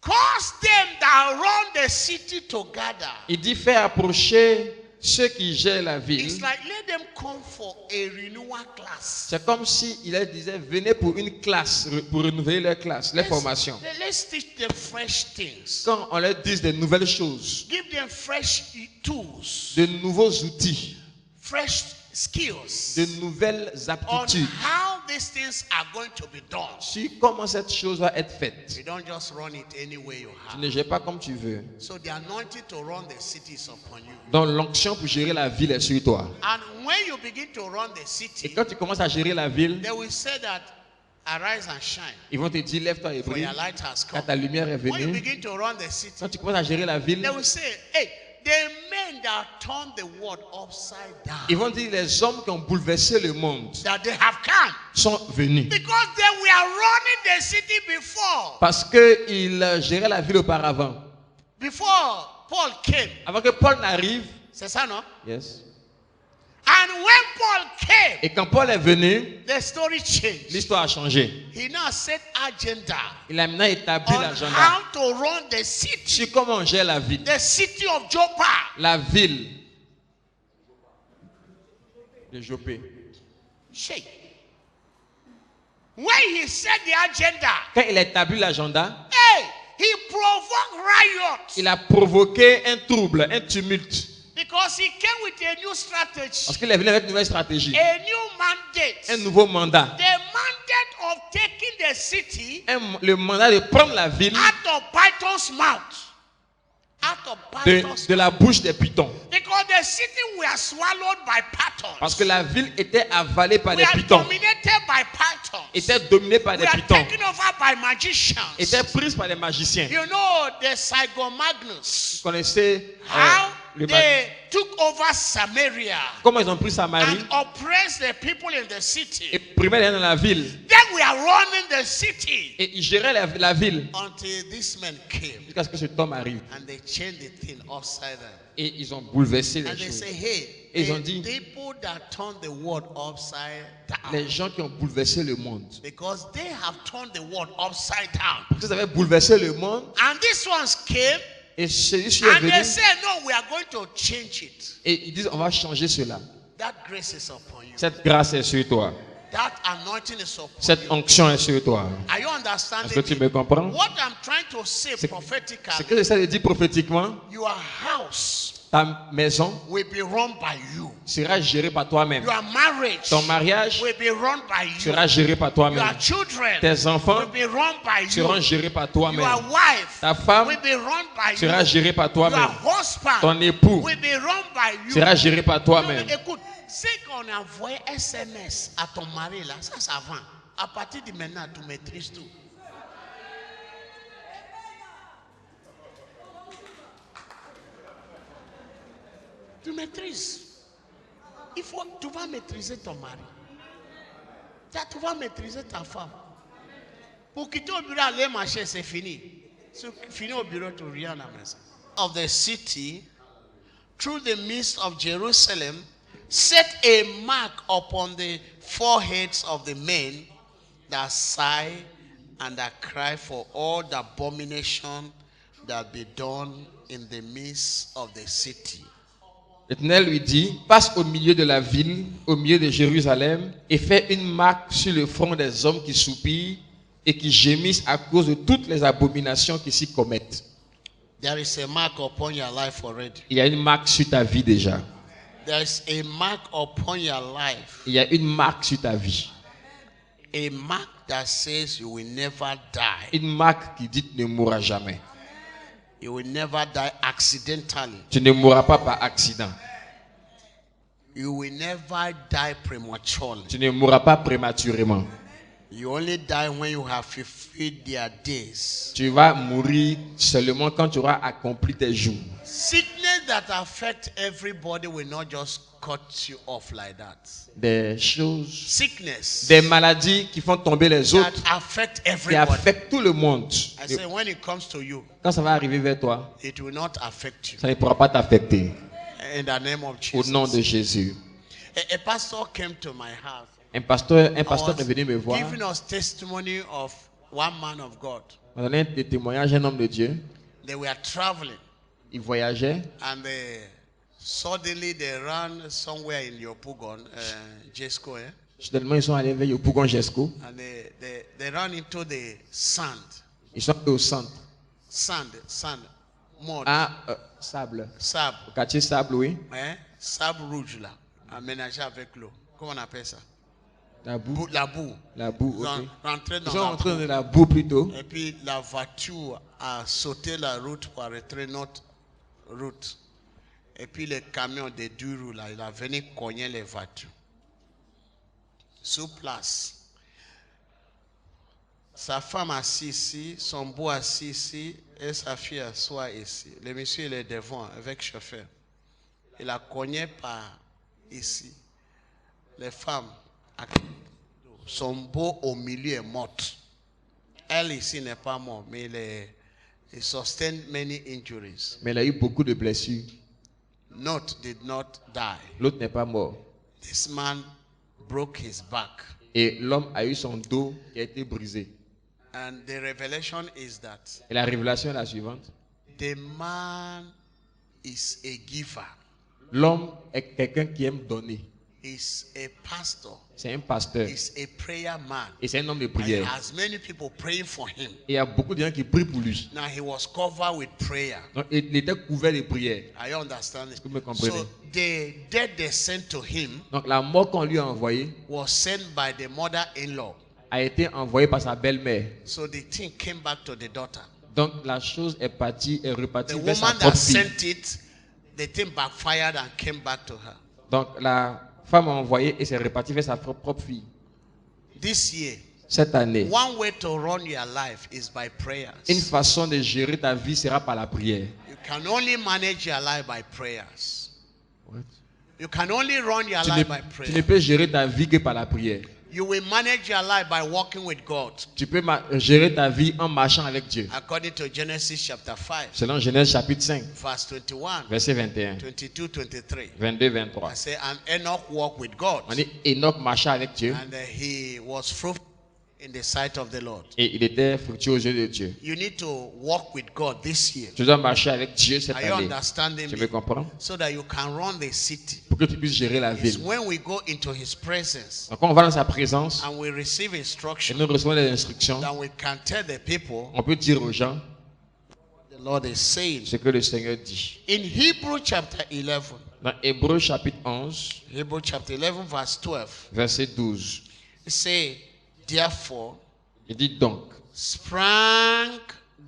cause them that run the city together. Il dit faire approcher ceux qui gèrent la It's ville. like let them come for a renewal class. C'est comme si il leur disait venez pour une classe, pour renouveler leur classe, leur formation. Let's teach them fresh things. Quand on leur dit des nouvelles choses, Give them fresh tools, de nouveaux outils, fresh skills de nouvelles on aptitudes, how these things are going to be done. sur comment cette chose va être faite. You don't just run it any way you Tu have. ne gères pas comme tu veux. So the anointing to run the city is upon you. Donc l'onction pour gérer la ville est sur toi. And when you begin to run the Et city, quand tu commences à gérer la ville, they will say that arise and shine, ils vont te dire lève-toi et for brille, your light has car come. ta lumière est When you venue. begin to run the city, Quand tu commences à gérer la ville, they will say, hey, the men that turn the world upside ils down, vont dire les hommes qui ont bouleversé le monde that they have come. sont venus. Because they were running the city before. Parce qu'ils géraient la ville auparavant. Before Paul came. Avant que Paul n'arrive, C'est ça, non? yes. And when Paul came, Et quand Paul est venu, the story changed. l'histoire a changé. He now set agenda Il a maintenant établi on l'agenda how to run the city. sur comment on gère la ville. The city of Joppa. La ville de Jopé. Shake. When he set the agenda, Quand il a établi l'agenda, hey, he provoked riots. il a provoqué un trouble, un tumulte. Because he came with a new strategy, Parce qu'il est venu avec une nouvelle stratégie, a new mandate. un nouveau mandat. The mandate of taking the city Le mandat de prendre la ville out of Python's mouth. Out of Python's de la bouche des pythons. Because the city were swallowed by pythons. Parce que la ville était avalée par We des are pythons, dominated by pythons. était dominée par We des are pythons, taken over by magicians. était prise par des magiciens. You know the Sygomagnus. Vous connaissez How le they took over Samaria comment ils ont pris Samarie and oppressed the people in the et city. primaient les gens dans la ville. Then we are running the city Et ils géraient la ville until this man came jusqu'à ce que cet homme arrive. and they changed the thing upside down. Et ils ont bouleversé les And they choses. say, hey, Ils ont the dit- people that turn the world upside down, Les gens qui ont bouleversé le monde. because they have turned the world upside down. Vous avez bouleversé le monde And these ones came et celui-ci est and they venu said, no, we are going to change it. et ils disent on va changer cela. That grace is upon you. Cette grâce est sur toi. That anointing is upon Cette you. onction est sur toi. Are you Est-ce understanding que tu me? me comprends? What I'm trying to say Ce prophetically, que j'essaie de dire prophétiquement, your house ta maison will be run by you. sera gérée par toi-même. Your marriage Ton mariage will be run by you. sera géré par toi-même. Your children Tes enfants will be run by you. seront gérés par toi-même. Your wife Ta femme will be run by sera you. gérée par toi-même. Your husband Ton époux will be run by you. sera géré par Non, toi-même. mais écoute, c'est qu'on a envoyé SMS à ton mari là, ça va. À partir de maintenant, tu maîtrises tout. Tu maîtrises. Tu vas maîtriser ton mari. Tu vas maîtriser ta femme. Pour quitter au bureau, aller marcher, c'est fini. C'est fini au bureau, tu reviens à la maison. Of the city, through the midst of Jerusalem, Set a mark upon the foreheads of the men that sigh and that cry for all the abomination that be done in the midst of the city. L'Éternel lui dit, passe au milieu de la ville, au milieu de Jérusalem, et fais une marque sur le front des hommes qui soupirent et qui gémissent à cause de toutes les abominations qui s'y commettent. There is a mark upon your life already. Il y a une marque sur ta vie déjà. There is a mark upon your life. Il y a une marque sur ta vie. A mark that says you will never die. Une marque qui dit tu ne mourras jamais. You will never die accidentally. Tu ne mourras pas par accident. You will never die prematurely. Tu ne mourras pas prématurément. You only die when you have fulfilled their days. Tu vas mourir seulement quand tu auras accompli tes jours. Sickness that affect everybody will not just cut you off like that. Des choses, Sickness des maladies qui font tomber les that autres, affect qui everybody. affectent tout le monde. I say when it comes to you, Quand ça va arriver vers toi, it will not affect you. ça ne pourra pas t'affecter. In the name of Au Jesus. nom de Jésus. A pastor came to my house. Un pasteur I was est venu me voir. giving us testimony of one man of God. On a donné des témoignages d'un homme de Dieu. They were traveling Il voyageait. and suddenly they ran somewhere in Yopougon, Jesco, Soudainement, ils sont allés vers Yopougon Jesco. and they ran into the sand, Ils sont allés au centre. mud, Sable. sable, Au quartier Sable, oui. sable rouge là, aménagé avec l'eau. Comment on appelle ça? La boue. La boue. La boue, Ils ok. sont rentrés Ils dans sont la entrés boue. dans la boue plutôt. Et puis la voiture a sauté la route pour arrêter notre route. Et puis le camion de 2 roues là, il a venu cogner les voitures. Sur place. Sa femme assise ici, son beau assis ici, et sa fille assoit ici. Le monsieur il est devant avec chauffeur. Il a cogné par ici. Les femmes, son beau au milieu est morte. Elle ici n'est pas morte, mais il sustained many injuries. Mais il a eu beaucoup de blessures. Not did not die. L'autre n'est pas mort. This man broke his back. Et l'homme a eu son dos qui a été brisé. And the revelation is that Et la révélation est la suivante. the man is a giver. L'homme est quelqu'un qui aime donner. He's a pastor. C'est un pasteur. He's a prayer man. Et c'est un homme de And he prière. has many people praying for him. Et il y a beaucoup de gens qui prient pour lui. Now he was covered with prayer. Donc, il était couvert de prières. Are you understanding? Est-ce que vous me comprenez? So the death they sent to him Donc la mort qu'on lui a envoyée was sent by the mother-in-law. a été envoyée par sa belle-mère. So the thing came back to the daughter. Donc la chose est partie et repartie The vers sa woman that propre fille. sent it, the thing backfired and came back to her. Donc la femme a envoyé et c'est reparti vers sa propre fille. This year, Cette année, one way to run your life is by prayers. une façon de gérer ta vie sera par la prière. You can only manage your life by prayers. What? You can only run your Tu life by ne prayer. peux gérer ta vie que par la prière. You will manage your life by walking with God. Tu peux gérer ta vie en marchant avec Dieu. According to Genesis chapter 5, Selon Genèse chapitre 5, verse 21, verset 21, 22, 23. 22, 23. I say, and Enoch walked with God, On dit Enoch marcha avec Dieu and he was fruitful in the sight of the Lord. et il était fructueux aux yeux de Dieu. You need to walk with God this year. Tu dois marcher avec Dieu cette Are you année. understanding Tu me? me comprends? So that you can run the city. Pour que tu puisses gérer la It's ville. when we go into his presence Donc quand on va dans sa présence and we receive et instruction, nous recevons les instructions, that we can tell the people on peut dire aux gens the Lord is saying. ce que le Seigneur dit. In Hebrew chapter 11, Dans Hébreux chapitre 11, Hebrew chapter 11 verse 12, verset 12, it says, therefore il dit donc, sprang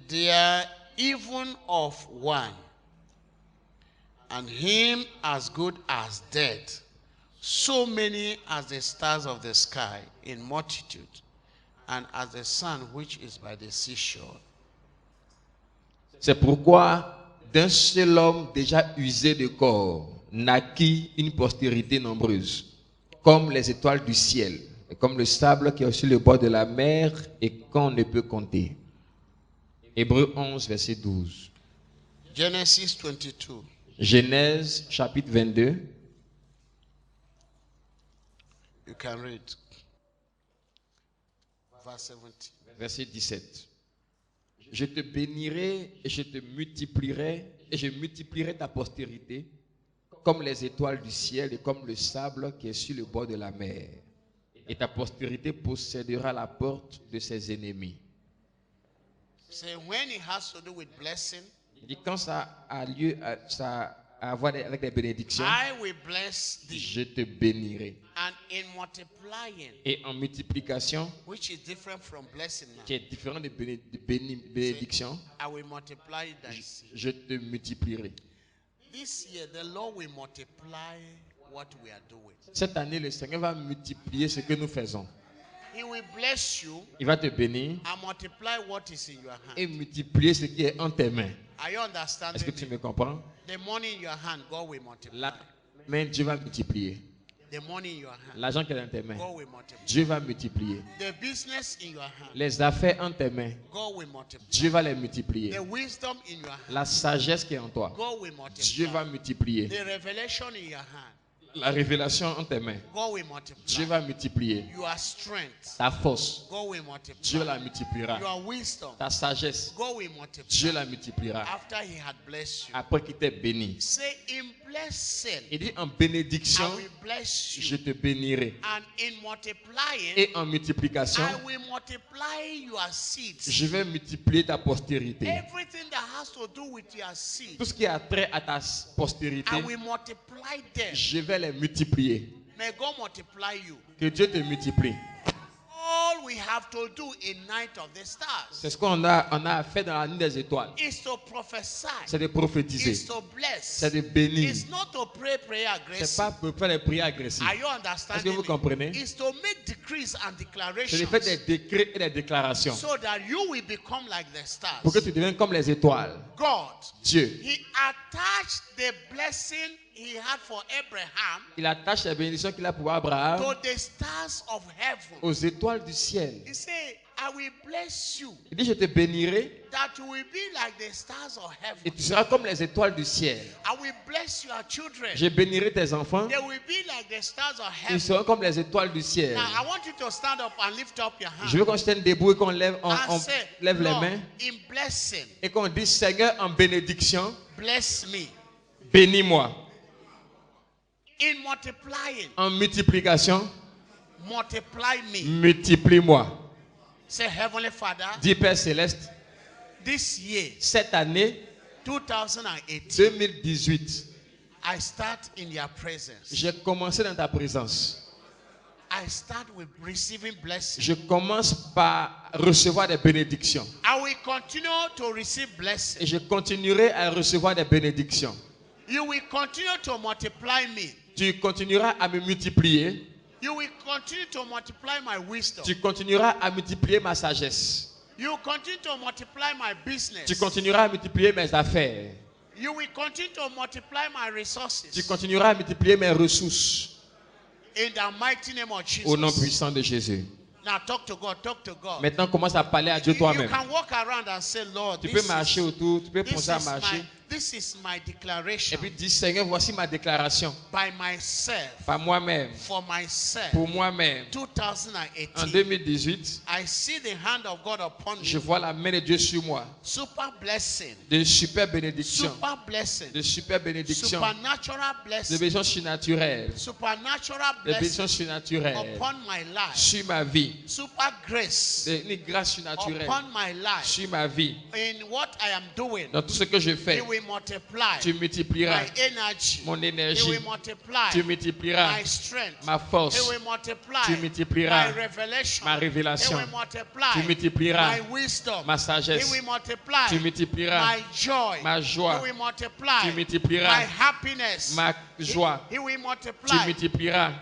there even of one, and him as good as dead, so many as the stars of the sky in multitude, and as the sun which is by the seashore. c'est pourquoi d'un seul homme déjà usé de corps naquit une postérité nombreuse, comme les étoiles du ciel, et comme le sable qui est sur le bord de la mer et qu'on ne peut compter. Hébreux 11, verset 12. Genesis 22, Genèse chapitre 22, You can read. Verse 17. Verset 17. Je te bénirai et je te multiplierai et je multiplierai ta postérité comme les étoiles du ciel et comme le sable qui est sur le bord de la mer. Et ta postérité possédera la porte de ses ennemis. So when it has to do with blessing, Il dit quand ça a lieu, ça a à voir avec des bénédictions, I will bless thee. je te bénirai. And in multiplying, Et en multiplication, which is different from blessing now, qui est différent de bénédiction, I will multiply thy seed. je te multiplierai. This year, the Lord will multiply what we are doing. Cette année, le Seigneur va multiplier ce que nous faisons. He will bless you Il va te bénir and multiply what is in your hand. et multiplier ce qui est en tes mains. Are you understanding Est-ce que tu me? me comprends? The money in your hand, God will multiply. La main, Dieu va multiplier. The money in your hand, L'argent qui est dans tes mains, God will multiply. Dieu va multiplier. The business in your hand, Les affaires en tes mains, God will multiply. Dieu va les multiplier. The wisdom in your hand, La sagesse qui est en toi, God will Dieu va multiply. multiplier. The revelation in your hand, La révélation en tes mains, God will Dieu multiply. va multiplier. Your strength, Ta force, God will Dieu multiply. la multipliera. Your wisdom, Ta sagesse, God will Dieu multiply. la multipliera. After He had blessed you, Après qu'il t'ait béni. say in blessing, Il dit en bénédiction, I will bless je you, te bénirai. and in multiplying, Et en multiplication, I will multiply your seeds. je vais multiplier ta postérité. Everything that has to do with your Tout seed, ce qui a trait à ta postérité, I will multiply them. je vais les multiplier. May God multiply you. Que Dieu te multiplie. All we have to do in Night of the Stars C'est ce qu'on a fait dans la nuit des étoiles. is to prophesy, C'est de prophétiser. is to bless. C'est de bénir. It's not to pray prayer C'est aggressive. pas pour faire des prières agressives. Are you Est-ce que understanding? vous me? comprenez? It's to make decrees and C'est de declarations faire des décrets et des déclarations. so that you will become like the stars. Pour que tu deviennes comme les étoiles. God, Dieu, He attached the blessing He had for Abraham il attache les bénédictions qu'il a pour Abraham to the stars of heaven. aux étoiles du ciel. He said, I will bless you Il dit, je te bénirai that you will be like the stars of et heaven. tu seras comme les étoiles du ciel. I will bless your children. Je bénirai tes enfants. They will be like the stars of Ils heaven. seront comme les étoiles du ciel. Now, I want you to stand up and lift up your Je veux hand qu'on se tienne debout et qu'on lève, on and say, lève les Lord, mains in blessing, et qu'on dise, Seigneur, en bénédiction, bless me. bénis-moi. In multiplying, En multiplication, multiply me. multiplie-moi. Say, Heavenly Father, Dis Père Céleste, this year, cette année 2018, 2018, I start in your presence. j'ai commencé dans ta présence. I start with receiving blessings. Je commence par recevoir des bénédictions. I will continue to receive Et blessings. je continuerai à recevoir des bénédictions. You will continue to multiply me. Tu continueras à me multiplier. You will continue to multiply my wisdom. Tu continueras à multiplier ma sagesse. You will continue to multiply my Tu business. continueras à multiplier mes affaires. You will continue to multiply my Tu resources. continueras à multiplier mes ressources. In the mighty name of Au nom Jesus. puissant de Jésus. Now talk to God. Talk to God. Maintenant, commence à parler à Dieu You toi-même. can walk around and say, Lord, Tu peux marcher this autour, tu peux penser à marcher. is my Et declaration puis dis, Seigneur, voici ma déclaration. by myself, Par moi-même, for myself. pour moi-même. En 2018, 2018, I see the hand of God upon je me. vois la main de Dieu sur moi. Super blessing, De super bénédictions. super blessing, De super bénédictions. supernatural De blessing, bénédictions surnaturelles. supernatural De bénédictions blessing surnaturelles. upon my life, Sur ma vie. super grace Une grâce surnaturelle. upon my life. Sur ma vie. In what I am doing, Dans tout ce que je fais. He will multiply Tu multiplieras my energy. mon He énergie. will multiply Tu multiplieras my strength. ma He force. will multiply Tu multiplieras my revelation. ma He révélation. will multiply Tu multiplieras my wisdom. ma He sagesse. will multiply Tu multiplieras my joy. ma joie. He will multiply Tu multiplieras my happiness. ma joie. He will Tu multiply multiplieras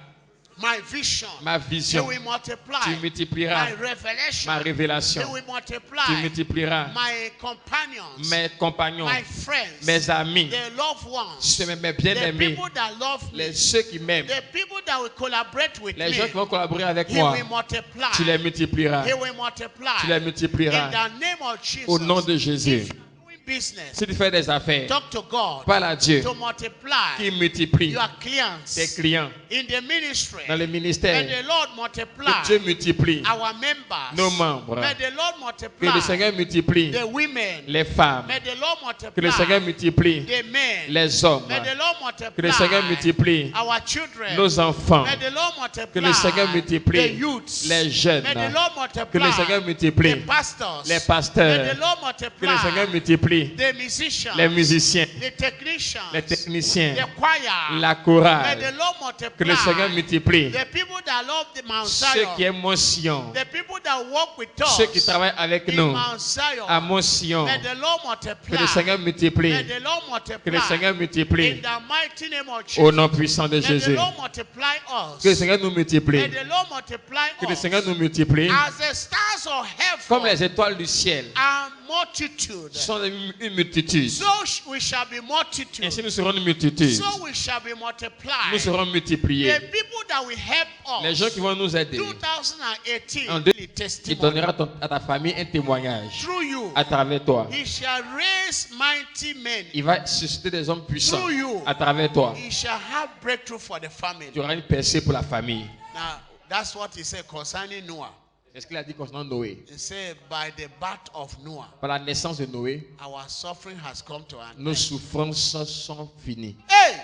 my vision. ma He vision. will multiply Tu multiplieras my revelation. ma He révélation. will Tu multiply multiplieras my companions, mes compagnons, my friends, mes amis, the loved ones, mes the bien-aimés, people that love me, ceux qui m'aiment, the people that will collaborate with les me. gens qui vont collaborer avec He moi. will multiply. Tu les multiplieras. He will multiply. Tu les multiplieras. In the name of Jesus. Au nom de Jésus. If you're doing business, Si tu fais des affaires, talk to God parle à Dieu to multiply qui multiplie your tes clients clients in the ministry. dans le May ministère. the Lord Que multiply Dieu multiplie our members. nos membres. May the Lord Que multiply le Seigneur multiplie the women. les femmes. May the Lord Que le Seigneur multiply multiplie the men. les hommes. May the Lord Que le Seigneur multiply multiplie our children. nos enfants. May the Lord Que le Seigneur multiply multiplie the youths. les jeunes. May the Lord Que le Seigneur multiply multiplie the pastors. les May pasteurs. the Lord Que le Seigneur multiply multiplie the musicians. les musiciens, The technicians. les techniciens, The choir. la May chorale. the Lord Que le Seigneur multiply multiplie the people that love the Mount ceux qui Zion. aiment Mont Sion, The people that work with us ceux qui travaillent avec in nous Mount Zion. à Mont Sion. May the Lord Que le Seigneur multiplie. May the Lord Que le Seigneur in multiplie the mighty name of au Jesus. nom puissant de May the Jésus. Lord multiply us. Que le Seigneur nous May multiplie. the Lord multiply Que le us. Seigneur nous multiplie As the stars of comme heaven les étoiles du ciel are multitude, sont une multitude. so we shall be multitude. Ainsi nous serons une multitude. So we shall be multiplied. Nous serons multipliés. The people that will help Les us. gens qui vont nous aider. 2018 En deux, il testimony donnera à ta famille un témoignage through you. à travers toi. He shall raise mighty men. Il va susciter des hommes puissants Through you. à travers toi. He shall have breakthrough for the family. Tu auras une percée pour la famille. Now, that's what he said concerning Noah. C'est ce qu'il a dit concernant Noé. He said, by the birth of Noah, Par la naissance de Noé, our suffering has come to an nos end. souffrances sont finies. Hey,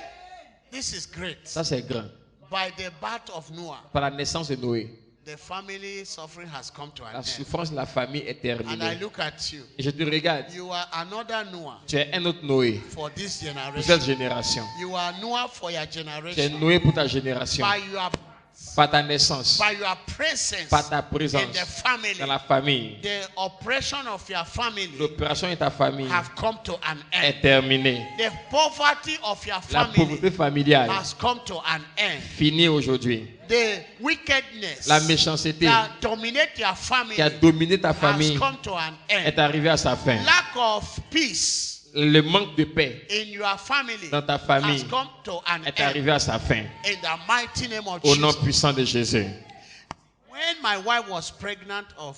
this is great. Ça, c'est grand. By the birth of Noah, Par la naissance de Noé, the family suffering has come to an la end. souffrance de la famille est And I terminée. look at you. Et je te regarde. You are another Noah Tu es un autre Noé for this pour cette generation. génération. You are Noah for your Tu es generation. Noé pour ta génération. Par ta naissance, By your presence par ta in présence the family, dans la famille. the oppression of your family L'opération de ta famille have come to an end. est terminée. The poverty of your La pauvreté family familiale has come to an end. finie aujourd'hui. The wickedness La méchanceté that dominate your family qui a dominé ta has famille come to an est end. arrivée à sa fin. Lack of peace Le manque de paix in your family dans ta has famille come to an est end. arrivé à sa fin. In the mighty name of Au nom Jesus. puissant de Jésus. When my wife was pregnant of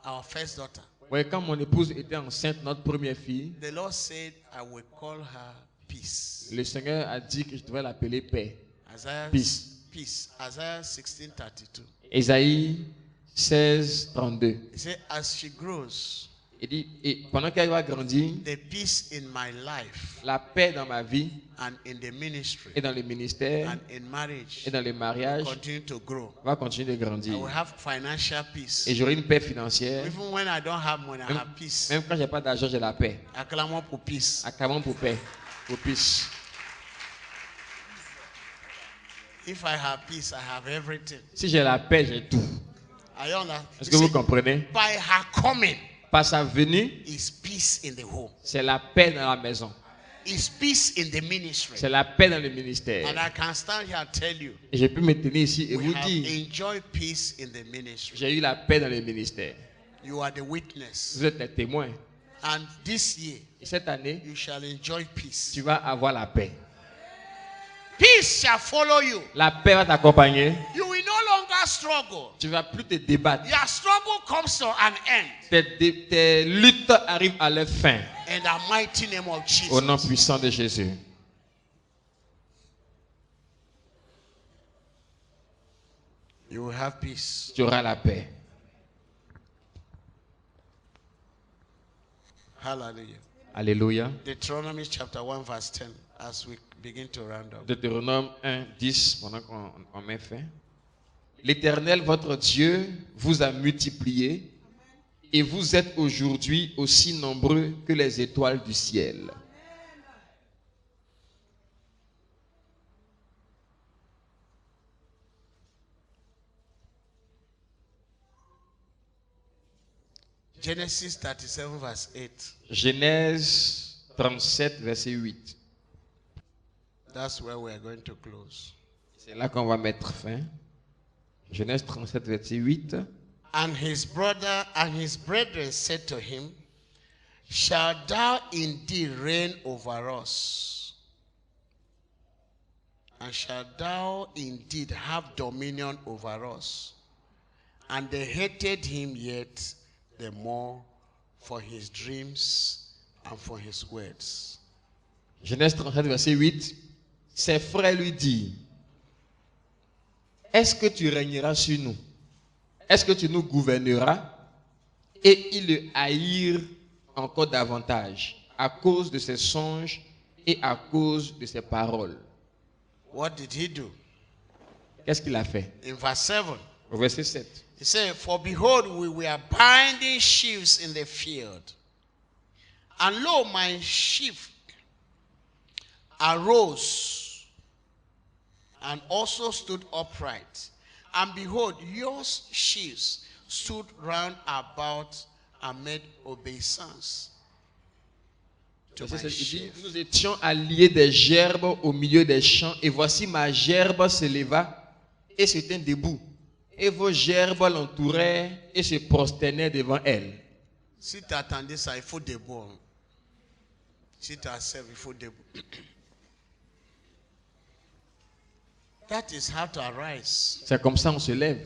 our first daughter, Ouais, quand mon épouse était enceinte, notre première fille, the Lord said, I will call her peace. le Seigneur a dit que je devais l'appeler paix. Isaiah, Peace. peace. Isaiah 16:32. Ésaïe 16, 32. He said, as she grows, Il dit, et pendant qu'elle va grandir, the peace in my life la paix dans ma vie and in the ministry et dans le ministère and in marriage et dans le mariage continue to grow. va continuer de I will grandir. have financial peace. Et j'aurai une paix financière. Even when I don't have money, I have peace. Même quand j'ai pas d'argent, j'ai la paix. Acclamons pour peace. Acclamons pour paix. Pour peace. If I have peace, I have everything. Si j'ai la paix, j'ai tout. I understand. Est-ce que vous comprenez? By her coming Par sa venue, is peace in the home. c'est la paix dans la maison. Is peace in the ministry. C'est la paix dans le ministère. And I can stand here and tell you, Et je peux me tenir ici et we vous have dire, enjoyed peace in the ministry. j'ai eu la paix dans le ministère. You are the witness. Vous êtes les témoins. And this year, Et cette année, you shall enjoy peace. tu vas avoir la paix. Peace shall follow you. La paix va t'accompagner. You will no longer struggle. Tu ne vas plus te débattre. Your struggle comes to an end. Tes luttes arrivent à leur fin. In the mighty name of Au nom Jesus. puissant de Jésus. You will have peace. Tu auras la paix. Hallelujah. Alléluia. Deuteronomy chapter 1 verse 10 as we begin to round up. Deutéronome 1, 10, pendant qu'on met fin. L'Éternel, votre Dieu, vous a multiplié et vous êtes aujourd'hui aussi nombreux que les étoiles du ciel. Genesis 37 verse 8. Genèse 37, verset 8. That's where we are going to close. C'est là qu'on va mettre fin. Genèse 37, verset 8. And his brethren said to him, shalt thou indeed reign over us? And shalt thou indeed have dominion over us? And they hated him yet the more for his dreams and for his words. Genèse 37, verset 8. Ses frères lui dirent, est-ce que tu régneras sur nous? Est-ce que tu nous gouverneras? Et ils le haïrent encore davantage à cause de ses songes et à cause de ses paroles. What did he do? Qu'est-ce qu'il a fait? In verse 7, Au verset 7. he said, for behold, we were binding sheaves in the field. And lo, my sheaf arose and also stood upright. And behold, your sheaves stood round about and made obeisance to my Il dit, sheaf. nous étions alliés des gerbes au milieu des champs, et voici ma gerbe se leva et se tint debout. Et vos gerbes l'entouraient et se prosternaient devant elle. Si tu attendais ça, il faut debout. Si tu acceptes, il faut debout. That is how to arise. C'est comme ça on se lève.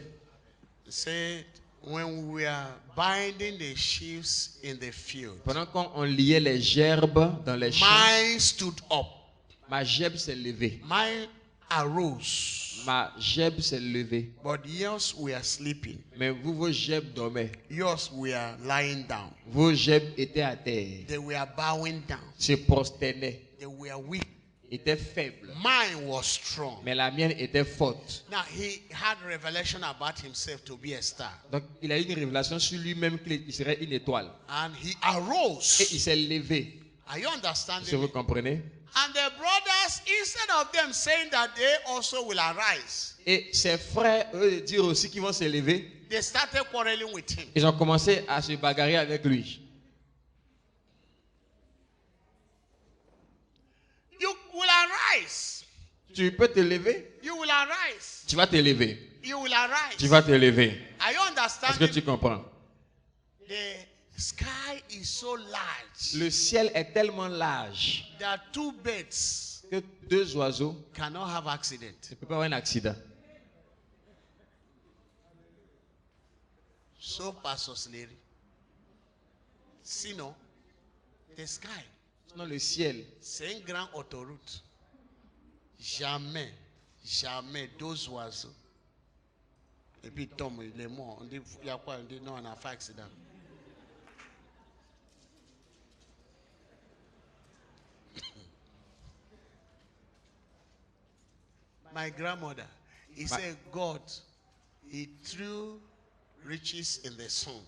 Say, when we are binding the sheaves in the field, Pendant qu'on liait les gerbes dans les champs, mine stood up. ma gerbe s'est levée. Mine arose. Ma gerbe s'est levée. But yours were sleeping. Mais vous, vos gerbes dormaient. Yours were lying down. Vos gerbes étaient à terre. They were bowing down. Se prosternaient. They were weak. Étaient faibles. Mine was strong. Mais la mienne était forte. Now he had revelation about himself to be a star. Donc il a eu une révélation sur lui-même qu'il serait une étoile. And he Et arose. il s'est levé. Are you understanding? Si vous me? comprenez? And the brothers, instead of them saying that they also will arise, Et ses frères, eux, dire aussi qu'ils vont se lever, they started quarreling with him. ils ont commencé à se bagarrer avec lui. You will arise. Tu peux te lever? You will arise. Tu vas te lever. You will arise. Tu vas te lever. Are you Est-ce que understanding? tu comprends? The sky is so large Le ciel est tellement large that two birds que deux oiseaux cannot have accident. ne peuvent pas avoir un accident. So, Pastor Sleri, sinon, the sky, Sinon, le ciel, c'est une grande autoroute. Jamais, jamais deux oiseaux. Et puis, Tom, il est mort. On dit, il y a quoi? On dit, non, on a fait accident. My grandmother, he said, God, he threw riches in the sun.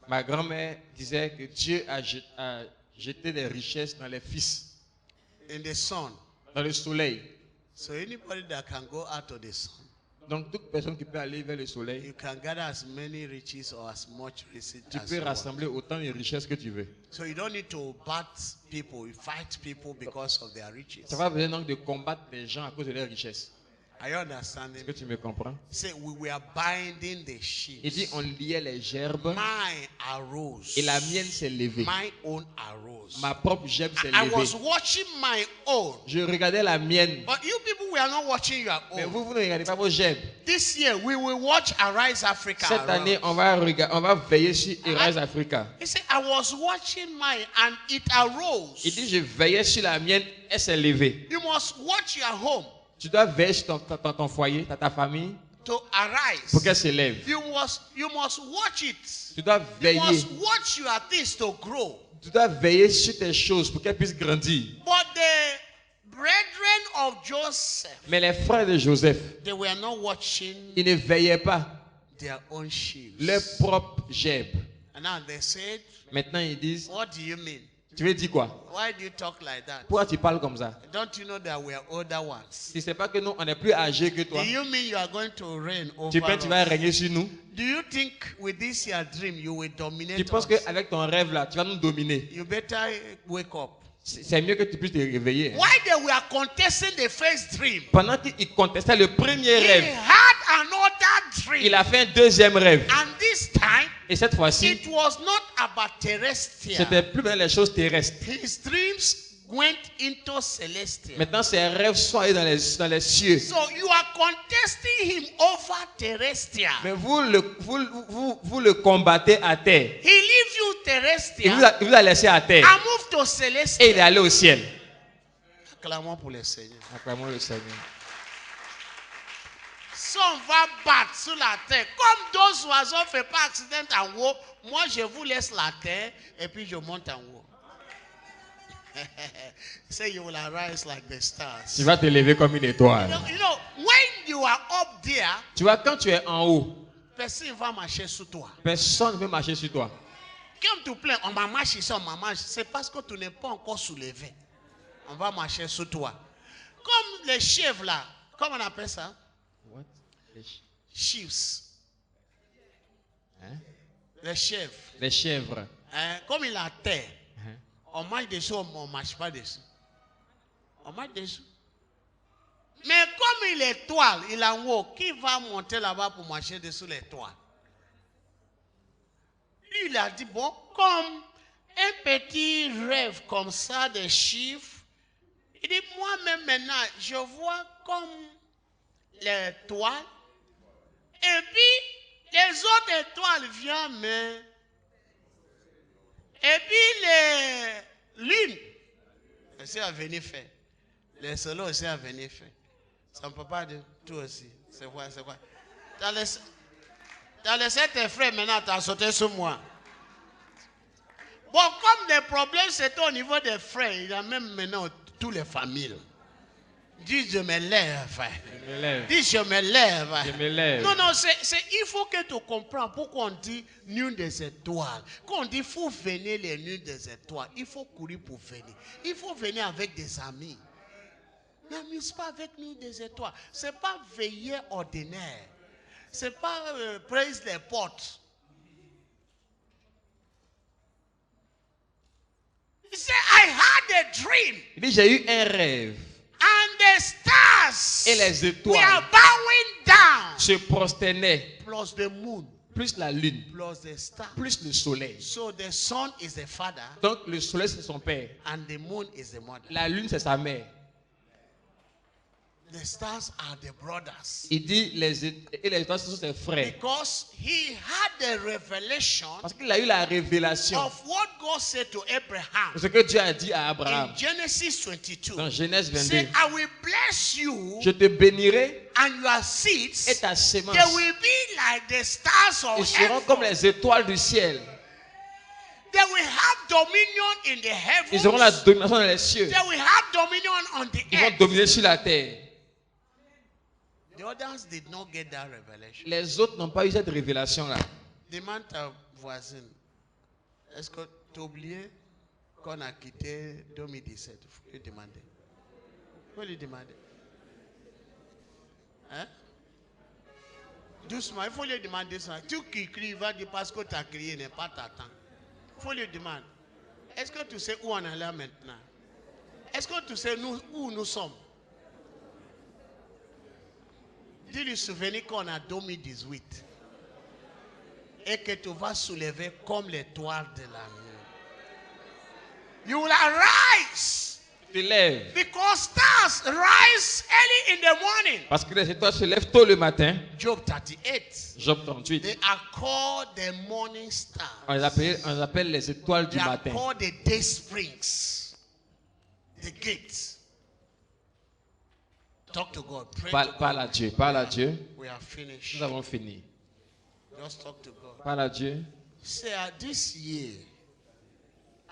ma grand-mère disait que Dieu a jeté des richesses dans les fils, In the sun. dans le soleil. So anybody that can go out of the sun, Donc toute personne qui peut aller vers le soleil, you can gather as many riches or as much riches tu as peux you want. rassembler autant de richesses que tu veux. So you don't need to bat people, you fight people because of their riches. Ça va besoin donc de combattre les gens à cause de leurs richesses. Are you understanding? Est-ce que tu me comprends? Say we were binding the Il dit sheep. on liait les gerbes Mine arose. et la mienne s'est levée. My own arose. Ma propre gerbe s'est I levée. was watching my own. Je regardais la mienne. But you people were not watching your Mais own. vous ne regardez pas vos gerbes. This year we will watch Arise Africa. Cette around. année, on va veiller sur Arise Africa. He said, I was watching mine and it arose. Il dit, je veillais sur la mienne, elle s'est levée. You must watch your home Tu dois veiller sur ton foyer, ta famille, to arise. pour qu'elle se lève. You must watch it. Tu dois You veiller. must watch your things to grow. Tu dois veiller sur tes choses pour qu'elles puissent grandir. But the brethren of Joseph, Mais les frères de Joseph, they were not watching ils ne veillaient pas their own sheep. leur propre gerbe. And now they said, Maintenant, ils disent, what do you mean? tu veux dire quoi? Why do you talk like that? Pourquoi tu parles comme ça? Don't you know that we are older ones? Tu ne sais pas que nous, on est plus âgés que toi. Do you mean you are going to reign over Tu penses que tu vas us? régner sur nous? Do you think with this your dream you will dominate Tu penses us? qu'avec ton rêve là, tu vas nous dominer? You better wake up. C'est mieux que tu puisses te réveiller. hein. Why they were contesting the first dream? Pendant qu'il contestait le premier He rêve, had another dream. il a fait un deuxième rêve. And this time, Et cette fois-ci, it was not about terrestrial. c'était plus bien les choses terrestres. His dreams went into celestial. Maintenant, ses rêves sont allés dans les cieux. So you are contesting him over terrestrial. Mais vous le combattez à terre. He leave you Il terrestrial vous a laissé à terre. and move to Et il est celestial. allé au ciel. Acclamons pour le Seigneur. Acclamons le Seigneur. Si on va battre sur la terre, comme deux oiseaux ne font pas accident en haut, moi je vous laisse la terre et puis je monte en haut. Say you will arise like the stars. Tu vas te lever comme une étoile. You know, when you are up there, Tu vois, quand tu es en haut, personne ne va marcher sur toi. personne ne peut marcher sur toi. Quand tu plains, on va marcher ici, on va marcher. C'est parce que tu n'es pas encore soulevé. On va marcher sur toi. Comme les chèvres là, comment on appelle ça? What? Chiefs. Hein? Les chèvres. Les chèvres. Hein? Comme il a terre, Hein? on marche dessus, on ne marche pas dessus. On marche dessus. Mais comme il est toile, il est en haut, qui va monter là-bas pour marcher dessous les toiles? Lui, il a dit, bon, comme un petit rêve comme ça de chiffres, il dit, moi-même maintenant, je vois comme les toiles, et puis les autres étoiles viennent, mais... Et puis les lunes, c'est à venir faire. Les soleils aussi à venir faire. Ça ne peut pas dire tout aussi. C'est quoi, c'est quoi? Tu as laissé tes frères maintenant, tu as sauté sur moi. Bon, comme les problèmes c'était au niveau des frères, il y a même maintenant toutes les familles. Dis je me lève. Je me lève. Dis je me lève. Je me lève. Non, non, il faut que tu comprennes pourquoi on dit nuit des étoiles. Quand on dit il faut venir les nuits des étoiles, il faut courir pour venir. Il faut venir avec des amis. N'amuse pas avec nuit des étoiles. Ce n'est pas veiller ordinaire. Ce n'est pas praise les portes. He said, I had a dream. Il dit, j'ai eu un rêve. And the stars Et les étoiles were bowing down. se prosternaient. Plus the moon. Plus la lune. Plus the stars. Plus le soleil. So the sun is the father. Donc le soleil c'est son père. And the moon is the mother. La lune c'est sa mère. The stars are the brothers. Il dit les étoiles ce sont ses frères. Because he had a revelation Parce qu'il a eu la révélation of what God said to Abraham de ce que Dieu a dit à Abraham in Genesis 22. dans Genèse Say, 22. I will bless you Je te bénirai and your et seeds. ta sémence. They will be like the stars of Ils seront comme heaven. les étoiles du ciel. They will have dominion in the heavens. Ils auront la domination dans les cieux. They will have dominion on the Ils vont earth. dominer sur la terre. The others did not get that revelation. Les autres n'ont pas eu cette révélation-là. Demande ta voisine. Est-ce que tu as oublié qu'on a quitté 2017? Il faut lui demander. Il faut lui demander. Hein? Doucement, il faut lui demander ça. Tu qui cries, il va dire parce que tu as crié n'est pas ta temps. Il faut lui demander. Est-ce que tu sais où on est là maintenant? Est-ce que tu sais où nous sommes? Dis-lui souvenir qu'on a 2018 et que tu vas soulever comme l'étoile de la nuit. You will arise Tu te lèves. because stars rise early in the morning. Parce que les étoiles se lèvent tôt le matin. Job 38. Job 38. They are called the morning stars. On les appelle les étoiles du They are matin. called the day springs. The gates. Talk to God. Pray to God. Parle à Dieu. Parle à Dieu. We are finished. Nous avons fini. Just talk to God. Parle à Dieu. Say, this year,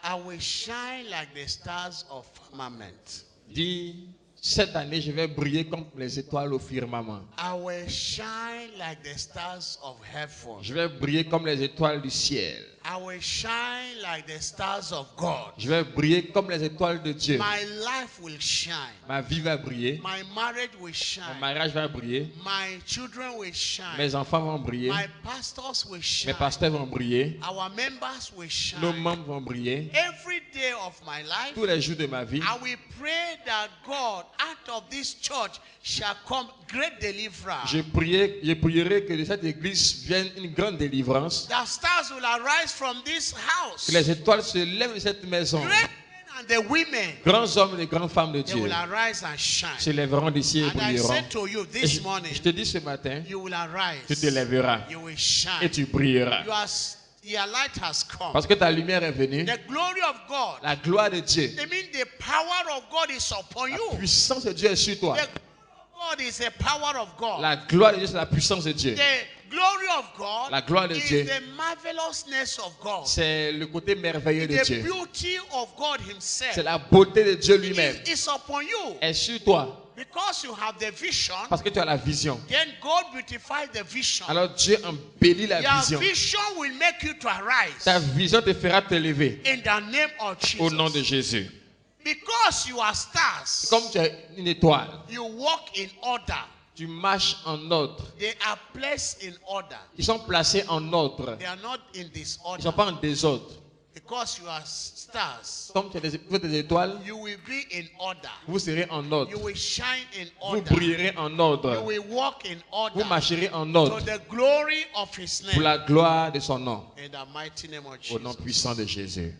I will shine like the stars of firmament. Dis, cette année, je vais briller comme les étoiles au firmament. I will shine like the stars of heaven. Je vais briller comme les étoiles du ciel. I will shine like the stars of God. Je vais briller comme les étoiles de Dieu. My life will shine. Ma vie va briller. My marriage will Mon shine. mariage va briller. My children will shine. Mes enfants vont briller. My pastors will Mes shine. pasteurs vont briller. Our members will shine. Nos membres vont briller. Every day of my life, Tous les jours de ma vie, I will pray that God, out of this church, shall come great deliverance. je prierai que de cette église vienne une grande délivrance. The stars will arise from this house. Que les étoiles se lèvent de cette maison. Great men and the women, grands hommes et grandes femmes de they Dieu will arise and shine. se lèveront d'ici et And I brilleront. said to you Et this morning, je te dis ce matin, you will tu te arise, lèveras you will et shine. tu brilleras. Your light has come. Parce que ta lumière est venue. The glory of God, La gloire de Dieu, I mean the power of God is upon la you. puissance de Dieu est sur toi. The glory of God is the power of God. La gloire de Dieu, c'est la puissance de Dieu. The glory of God La gloire de is Dieu, the marvelousness of God. c'est le côté merveilleux de The Dieu. beauty of God himself C'est la beauté de Dieu lui-même. is upon you. Est sur toi. Because you have the vision, Parce que tu as la vision. then God beautifies the vision. Alors Dieu embellit la Your vision. vision will make you to arise Ta vision te fera te lever in the name of au nom de Jesus. Jésus. Because you are stars, Comme tu es une étoile, you walk in order. tu marches en ordre. They are placed in order. Ils sont placés en ordre. They are not in Ils ne disorder. sont pas en désordre. Because you are stars, Comme tu es des étoiles, you will be in order. vous serez en You ordre. will shine in Vous order. brillerez en You ordre. will walk in Vous order marcherez en to ordre the glory of his pour name. la gloire de son nom. In the mighty name of Au nom Jesus. puissant de Jésus.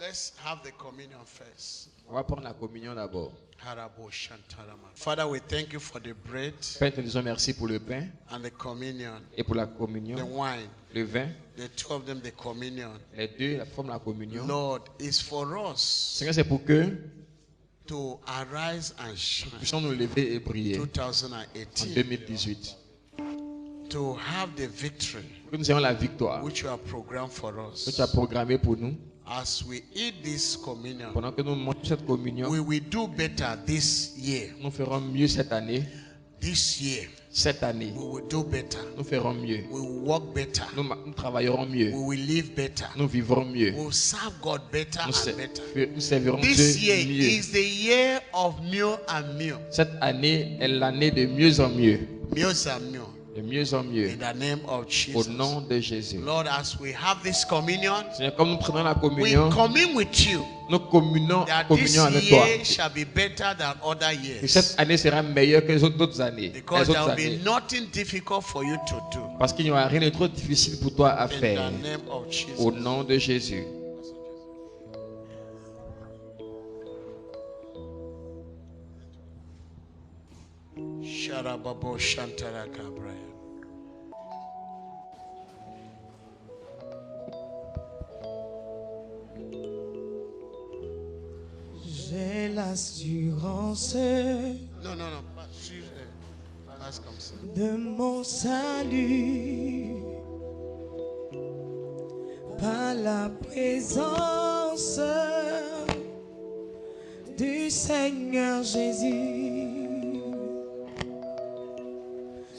Let's have the communion first. On va prendre la communion d'abord. Father, we thank you for the bread Père, nous te disons merci pour le pain and the communion, et pour la the communion, wine, le vin. the two of them, the communion. Les deux, la forme de la communion. Lord, it's for us Seigneur, c'est pour que to arise and nous shine. puissions nous lever et briller en 2018, 2018. to have the victory Que nous ayons la victoire which you have programmed for que tu as us. programmée pour nous. As we eat this communion, Pendant que nous mangeons cette communion, we will do better this year. nous ferons mieux cette année. This year, Cette année, we will do better. nous ferons mieux. We will work better. Nous travaillerons mieux. We will live better. Nous vivrons mieux. We will serve God better Nous, and better. nous servirons This Dieu year mieux. is the year of meal and meal. Cette année est l'année de mieux en mieux. Meals and meal. De mieux en mieux. In the name of Au Jesus. nom de Jésus. Lord, as we have this communion, Seigneur, comme nous prenons la we communion, commune with you nous communons that this communion avec toi. year shall be better than other Que years. cette année sera meilleure que les autres années. Because Les there autres will be années. nothing difficult for you to do. Parce qu'il n'y aura rien de trop difficile pour toi à In faire. the name of Jesus. Au nom de Jésus. Sharababo Shantara Gabriel. J'ai l'assurance No. Pass comme ça. de mon salut par la présence du Seigneur Jésus.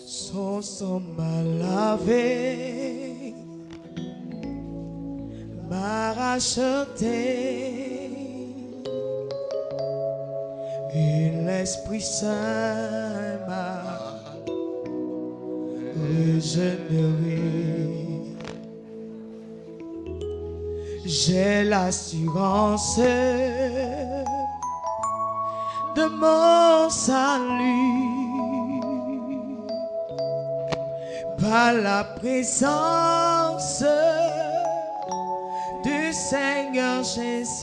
Son sang m'a lavé, m'a racheté. Et l'Esprit Saint m'a régénéré. J'ai l'assurance de mon salut par la présence du Seigneur Jésus.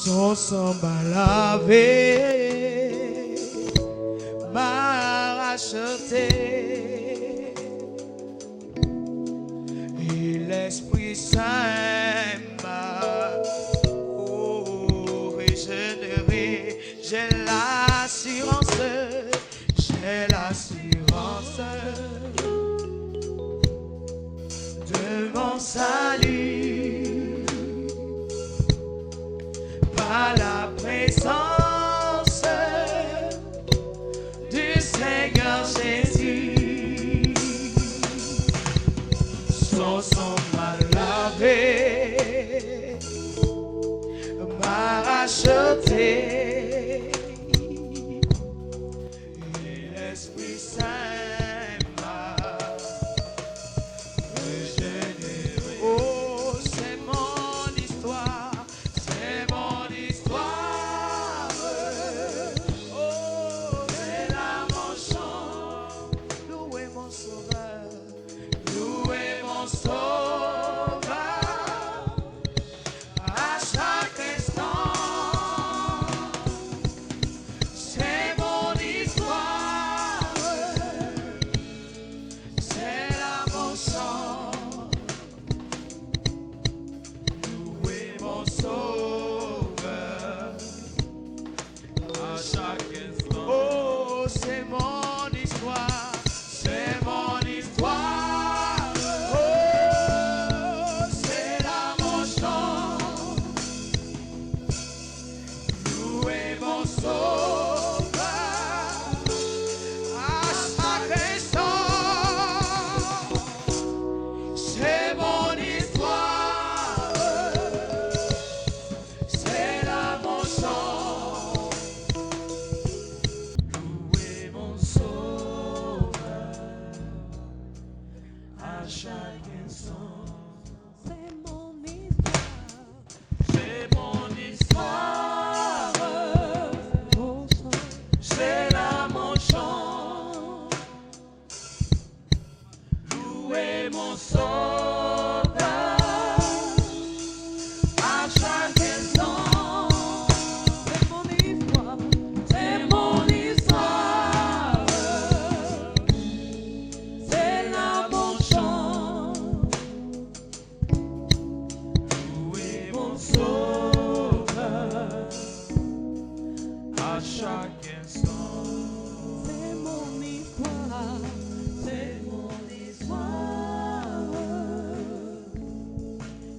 Son sang m'a lavé, m'a racheté. Et l'Esprit Saint m'a régénéré. J'ai l'assurance de mon salut par la présence du Seigneur Jésus. Son sang m'a lavé, m'a racheté. Et l'Esprit Saint m'a régénéré. Oh, c'est mon histoire, c'est mon histoire. Oh, c'est là mon chant. Louez mon sauveur, louez mon sauveur. mon histoire. C'est mon histoire. Oh, c'est là mon chant. Louez mon sauveur à chaque instant. C'est mon histoire. C'est là mon chant. Louez mon sauveur à chaque instant. C'est mon histoire. C'est mon histoire. Mon chant. C'est là mon chant. Louez mon sauveur à chaque instant. C'est mon histoire. C'est mon histoire. C'est là mon chant. Louez mon sauveur à chaque instant. C'est mon histoire. C'est mon histoire.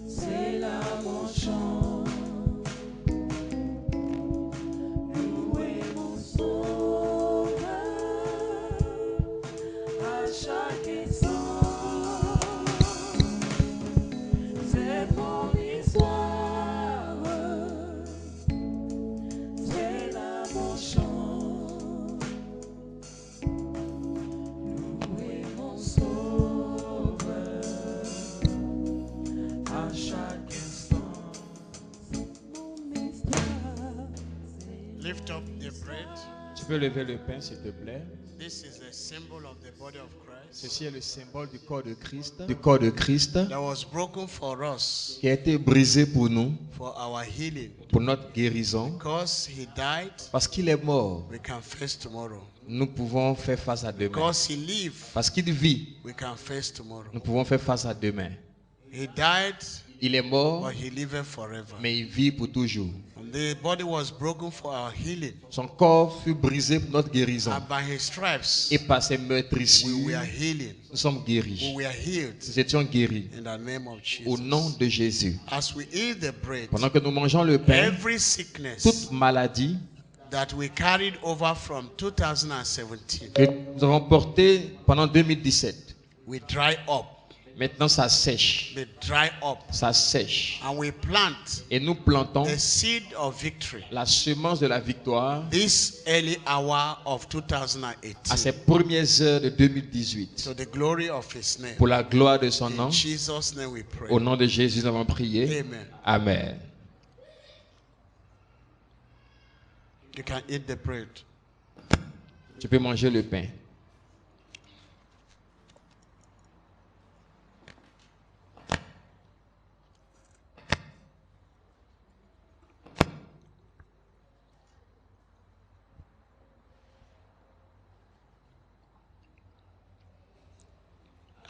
C'est là mon chant. Louez mon sauveur à chaque instant. C'est mon histoire. C'est là mon chant. Louez mon sauveur à chaque instant. Mon histoire. Lift up the bread. Tu peux lever le pain, s'il te plaît. This is a symbol of the body of Christ Ceci est le symbole du corps de Christ, that was broken for us qui a été brisé pour nous, for our healing. pour notre guérison. Because he died, Parce qu'il est mort, we can face tomorrow. nous pouvons faire face à demain. Because he lived, Parce qu'il vit, we can face tomorrow. nous pouvons faire face à demain. He died, Il est mort, but he lived forever. mais il vit pour toujours. And the body was broken for our healing. Son corps fut brisé pour notre guérison. And by his stripes, Et par ses we meurtrissures, were healing. nous sommes We guéris. were healed Nous étions guéris in the name of au Jesus. nom de Jésus. As we eat the bread, Pendant que nous mangeons le pain, every sickness toute maladie that we carried over from 2017, que nous avons portée pendant 2017, we dry up. maintenant ça sèche. They dry up. Ça sèche. And we plant Et nous plantons the seed of victory la semence de la victoire this early hour of à 2018 ces premières heures de 2018. to the glory of his name. Pour la gloire de son nom, In Jesus' name we pray. au nom de Jésus, nous avons prié. Amen. Amen. You can eat the bread. Tu peux manger le pain.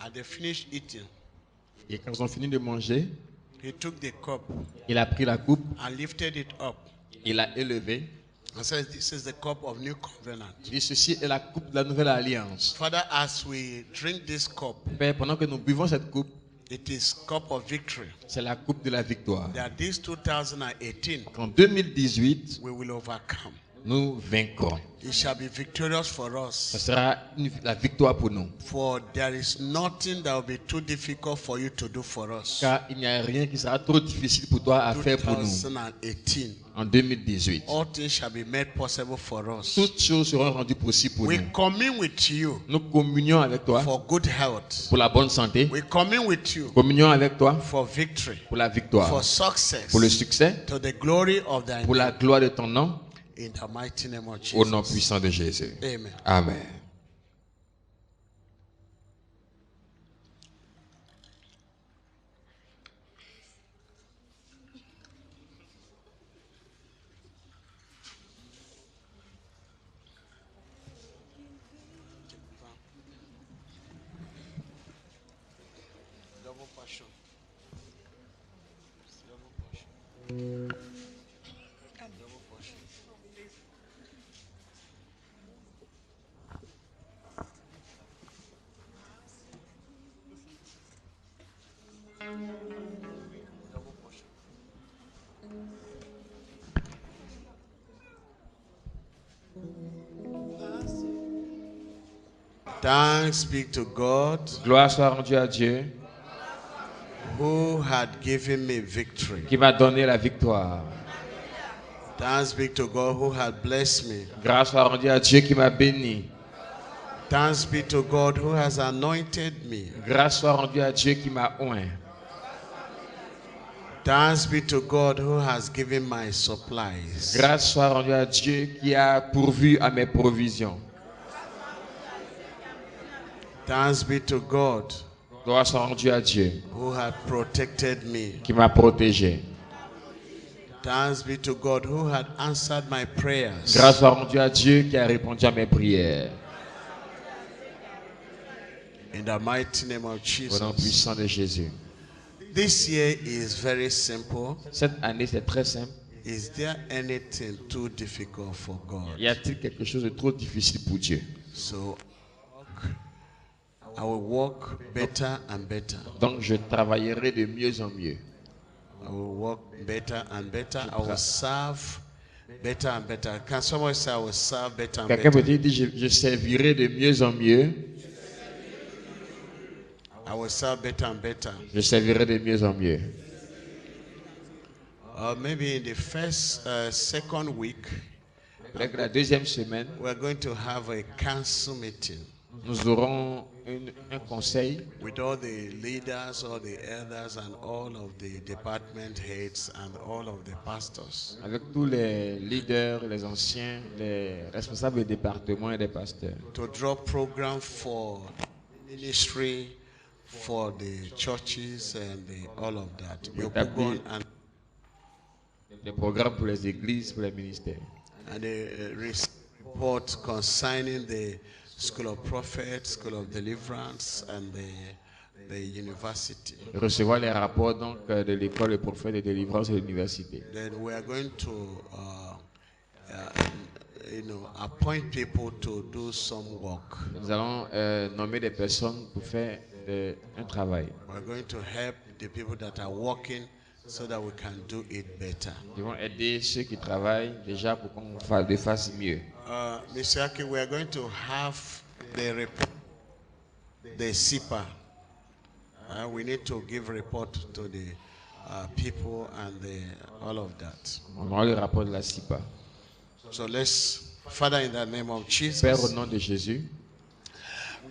As they finished eating, Et quand ils ont fini de manger, he took the cup il a pris la coupe, and lifted it up il l'a élevée. and says, "This is the cup of new covenant." Il dit, ceci est la coupe de la nouvelle alliance. Father, as we drink this cup, Père, pendant que nous buvons cette coupe, it is cup of victory. c'est la coupe de la victoire. That this 2018 En 2018, we will overcome. nous vaincrons. It shall be victorious for Ce us. sera la victoire pour nous. For there is nothing that will be too difficult for you to do for us. Car il n'y a rien qui sera trop difficile pour toi à faire pour nous 2018. en 2018. All things shall be made possible for us. Toutes choses seront rendues possibles pour We nous. commune with you Nous communions avec toi for good health. pour la bonne santé. We commune with you Communions avec toi for victory, pour la for victoire, success, pour le succès, to the glory of thy pour name. la gloire de ton nom, In the mighty name of au nom Jesus. puissant de Jésus. Amen. Amen. Double portion. Double portion. Double portion. Thanks be to God Gloire soit rendue à Dieu who had given me victory. qui m'a donné la victoire. Thanks be to God who had blessed me. Grâce soit rendue à Dieu qui m'a béni. Thanks be to God who has anointed me. Grâce soit rendue à Dieu qui m'a oint. Thanks be to God who has given my supplies. Grâce soit rendue à Dieu qui a pourvu à mes provisions. Thanks be to God Gloire soit rendue à Dieu who had protected me. qui m'a protégé. Thanks be to God who had answered my prayers. Grâce soit rendue à Dieu qui a répondu à mes prières. In the mighty name of Au nom Jesus. puissant de Jésus. This year is very simple. Cette année, c'est très simple. Is there anything too difficult for God? Y a-t-il quelque chose de trop difficile pour Dieu? So I will work better and better. Donc, je travaillerai de mieux en mieux. I will work better and better. I will serve better and better. Can someone say I will serve better and Quelqu'un better? peut dire, je servirai de mieux en mieux. I will serve better and better. Je servirai de mieux en mieux. Maybe in the second week, Peut-être que la deuxième semaine, we're going to have a council meeting nous aurons un conseil with all the leaders, all the elders, and all of the department heads, and all of the pastors. avec tous les leaders, les anciens, les responsables des départements et des pasteurs. To draw program for ministry, for the churches, and all of that. Yokogon Des programmes pour les églises, pour les ministères. and a report concerning the School of Prophets, School of Deliverance, and the university. Recevoir les rapports donc de l'école des prophètes de délivrance et de l'université. Then we are going to, appoint people to do some work. Nous allons nommer des personnes pour faire un travail. We're going to help the people that are working so that we can do it better. Nous devons aider ceux qui travaillent déjà pour qu'on le fasse mieux. Mr. Aki, we are going to have the report, the SIPA. We need to give report to the people and all of that. On aura le rapport de la CIPA. So let's, Father, in the name of Père, au Jesus, nom de Jésus,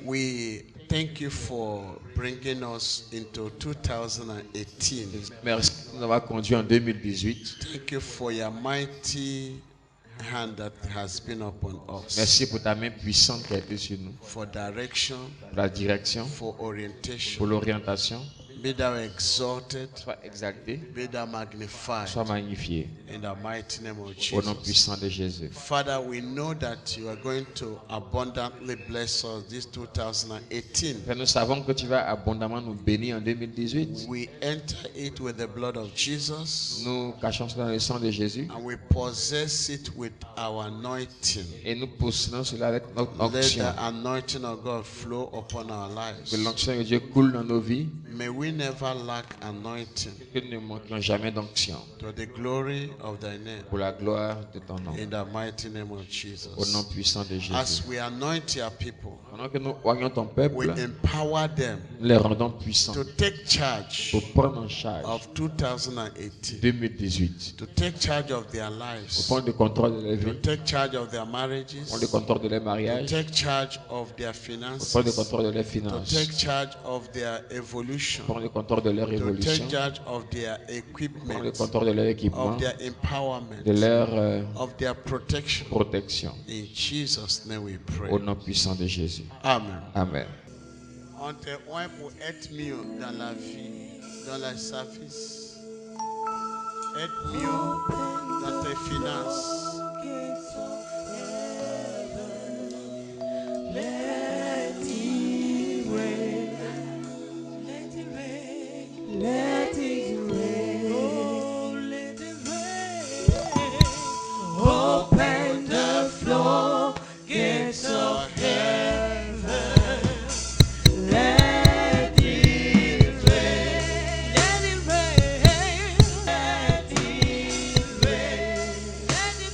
we thank you for bringing us into 2018. merci de nous avoir conduits en 2018. Thank you for your mighty hand that has been upon us. Merci pour ta main puissante qui a été sur nous, For direction, pour la direction, for orientation. pour l'orientation. Be thou exalted, Sois exalté, be thou magnified sois magnifié. in the mighty name of Au nom Jesus. puissant de Jésus. Father, we know that you are going to abundantly bless us this 2018. Père, nous savons que tu vas abondamment nous bénir en 2018. We enter it with the blood of Jesus Nous cachons cela dans le sang de Jésus and we possess it with our anointing. et nous possédons cela avec notre Let onction. the anointing of God flow upon our lives. Que l'onction de Dieu coule dans nos vies, May we never lack anointing que nous ne manquions jamais d'onction. to the glory of thy name. Pour la gloire de ton nom. In the mighty name of Au Jesus. nom puissant de Jésus. As we anoint your people, Pendant que nous voyons ton we peuple, empower them nous les rendons puissants to take charge pour prendre en charge of 2018, 2018. to take charge of their Pour lives, prendre le contrôle de leur to vie, take charge of their pour marriages, prendre le contrôle de leur to mariage, take charge of their pour prendre le finances, contrôle de leurs to finances, take charge of their pour evolution, prendre le contrôle de leur to évolution, take charge of their pour prendre le equipment, contrôle de leur équipement, of their empowerment, de leur of their protection. protection. In Jesus' name we pray. Au nom puissant de Jésus. Amen. Amen. On te oint pour être mieux dans la vie, dans le service. Être mieux dans tes finances. Let it rain. Let it rain. Let it rain. Oh, let it rain. Open the floodgates of heaven. Let it rain. Let it rain. Let it rain. Let it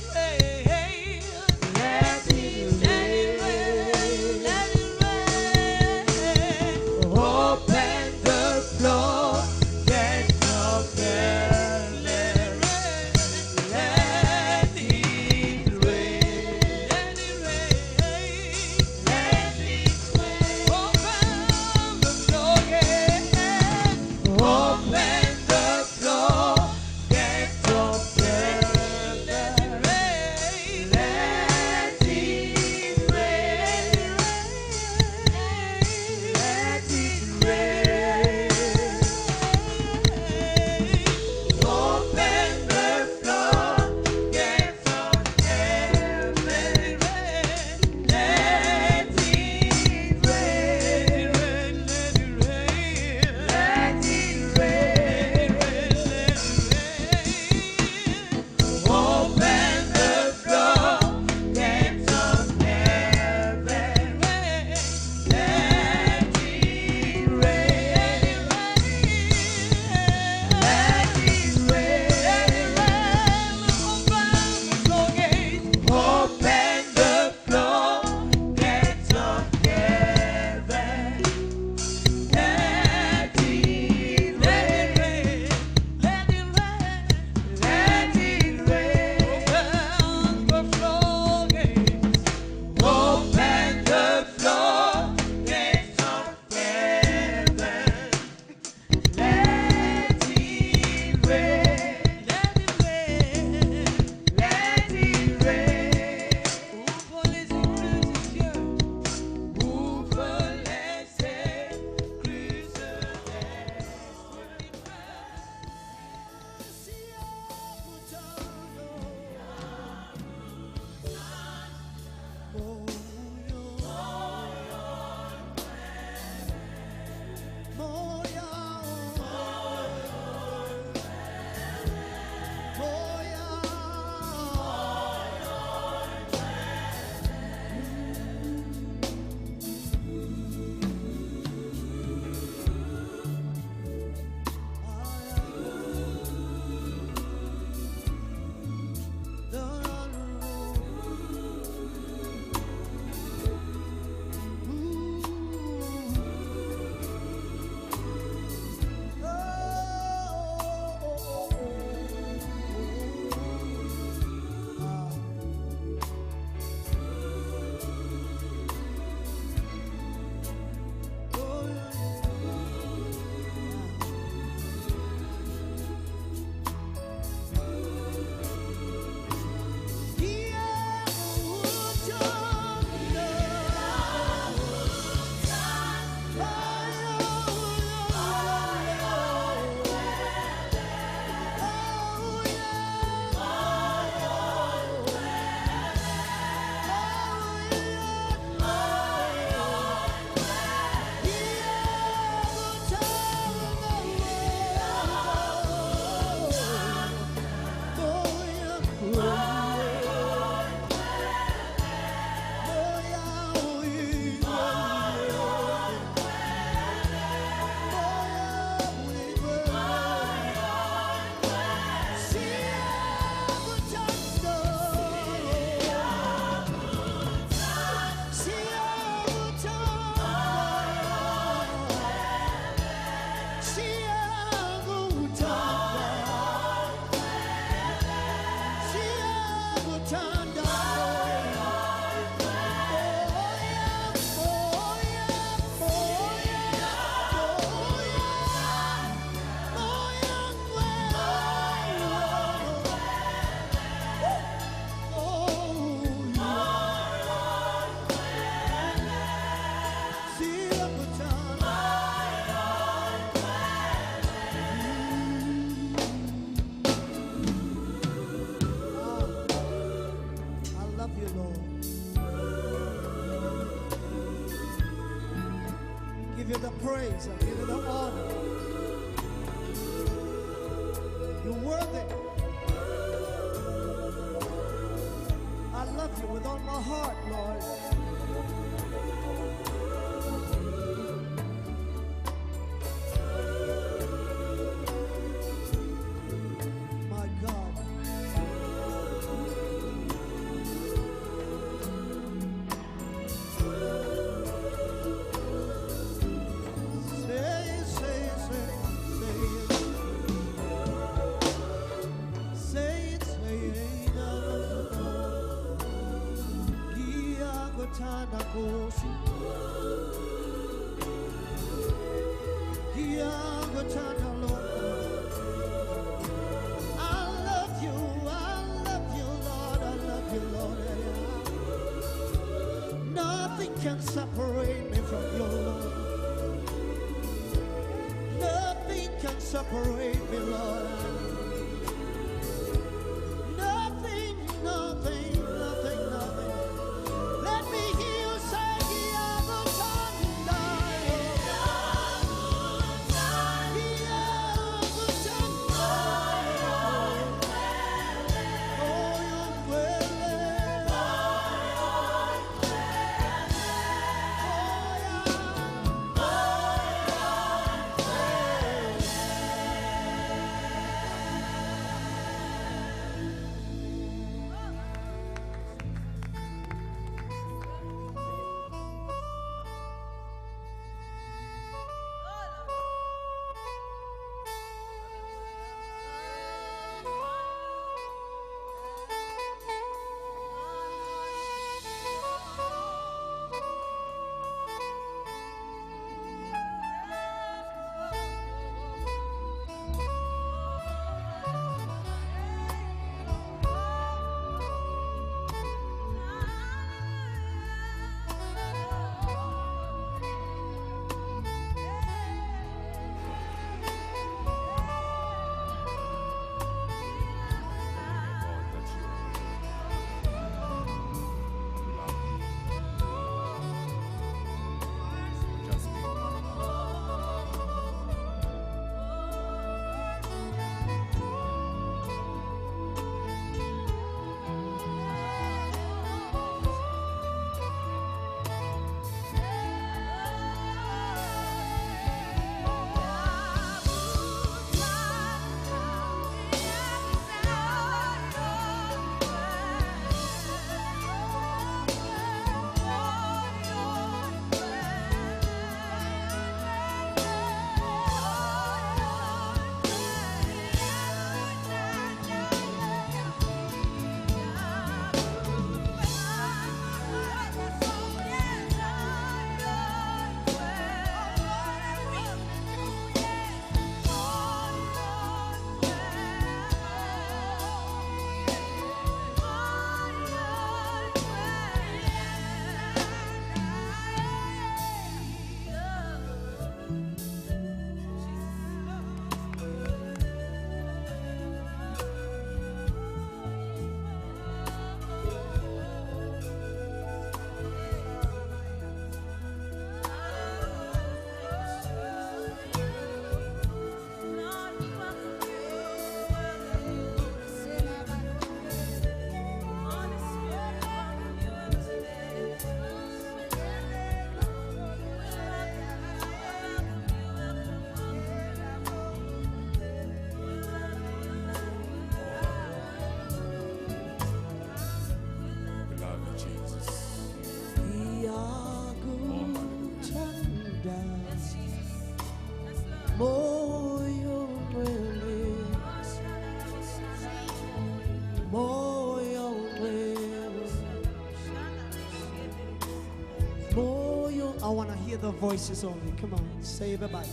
you the praise. I give you the honor. You're worthy. I love you with all my heart, Lord. My God. Can separate me from your love. Nothing can separate me, Lord. Nothing, nothing, nothing, nothing. Let me hear you say, I want to hear the voices only. Come on, say everybody.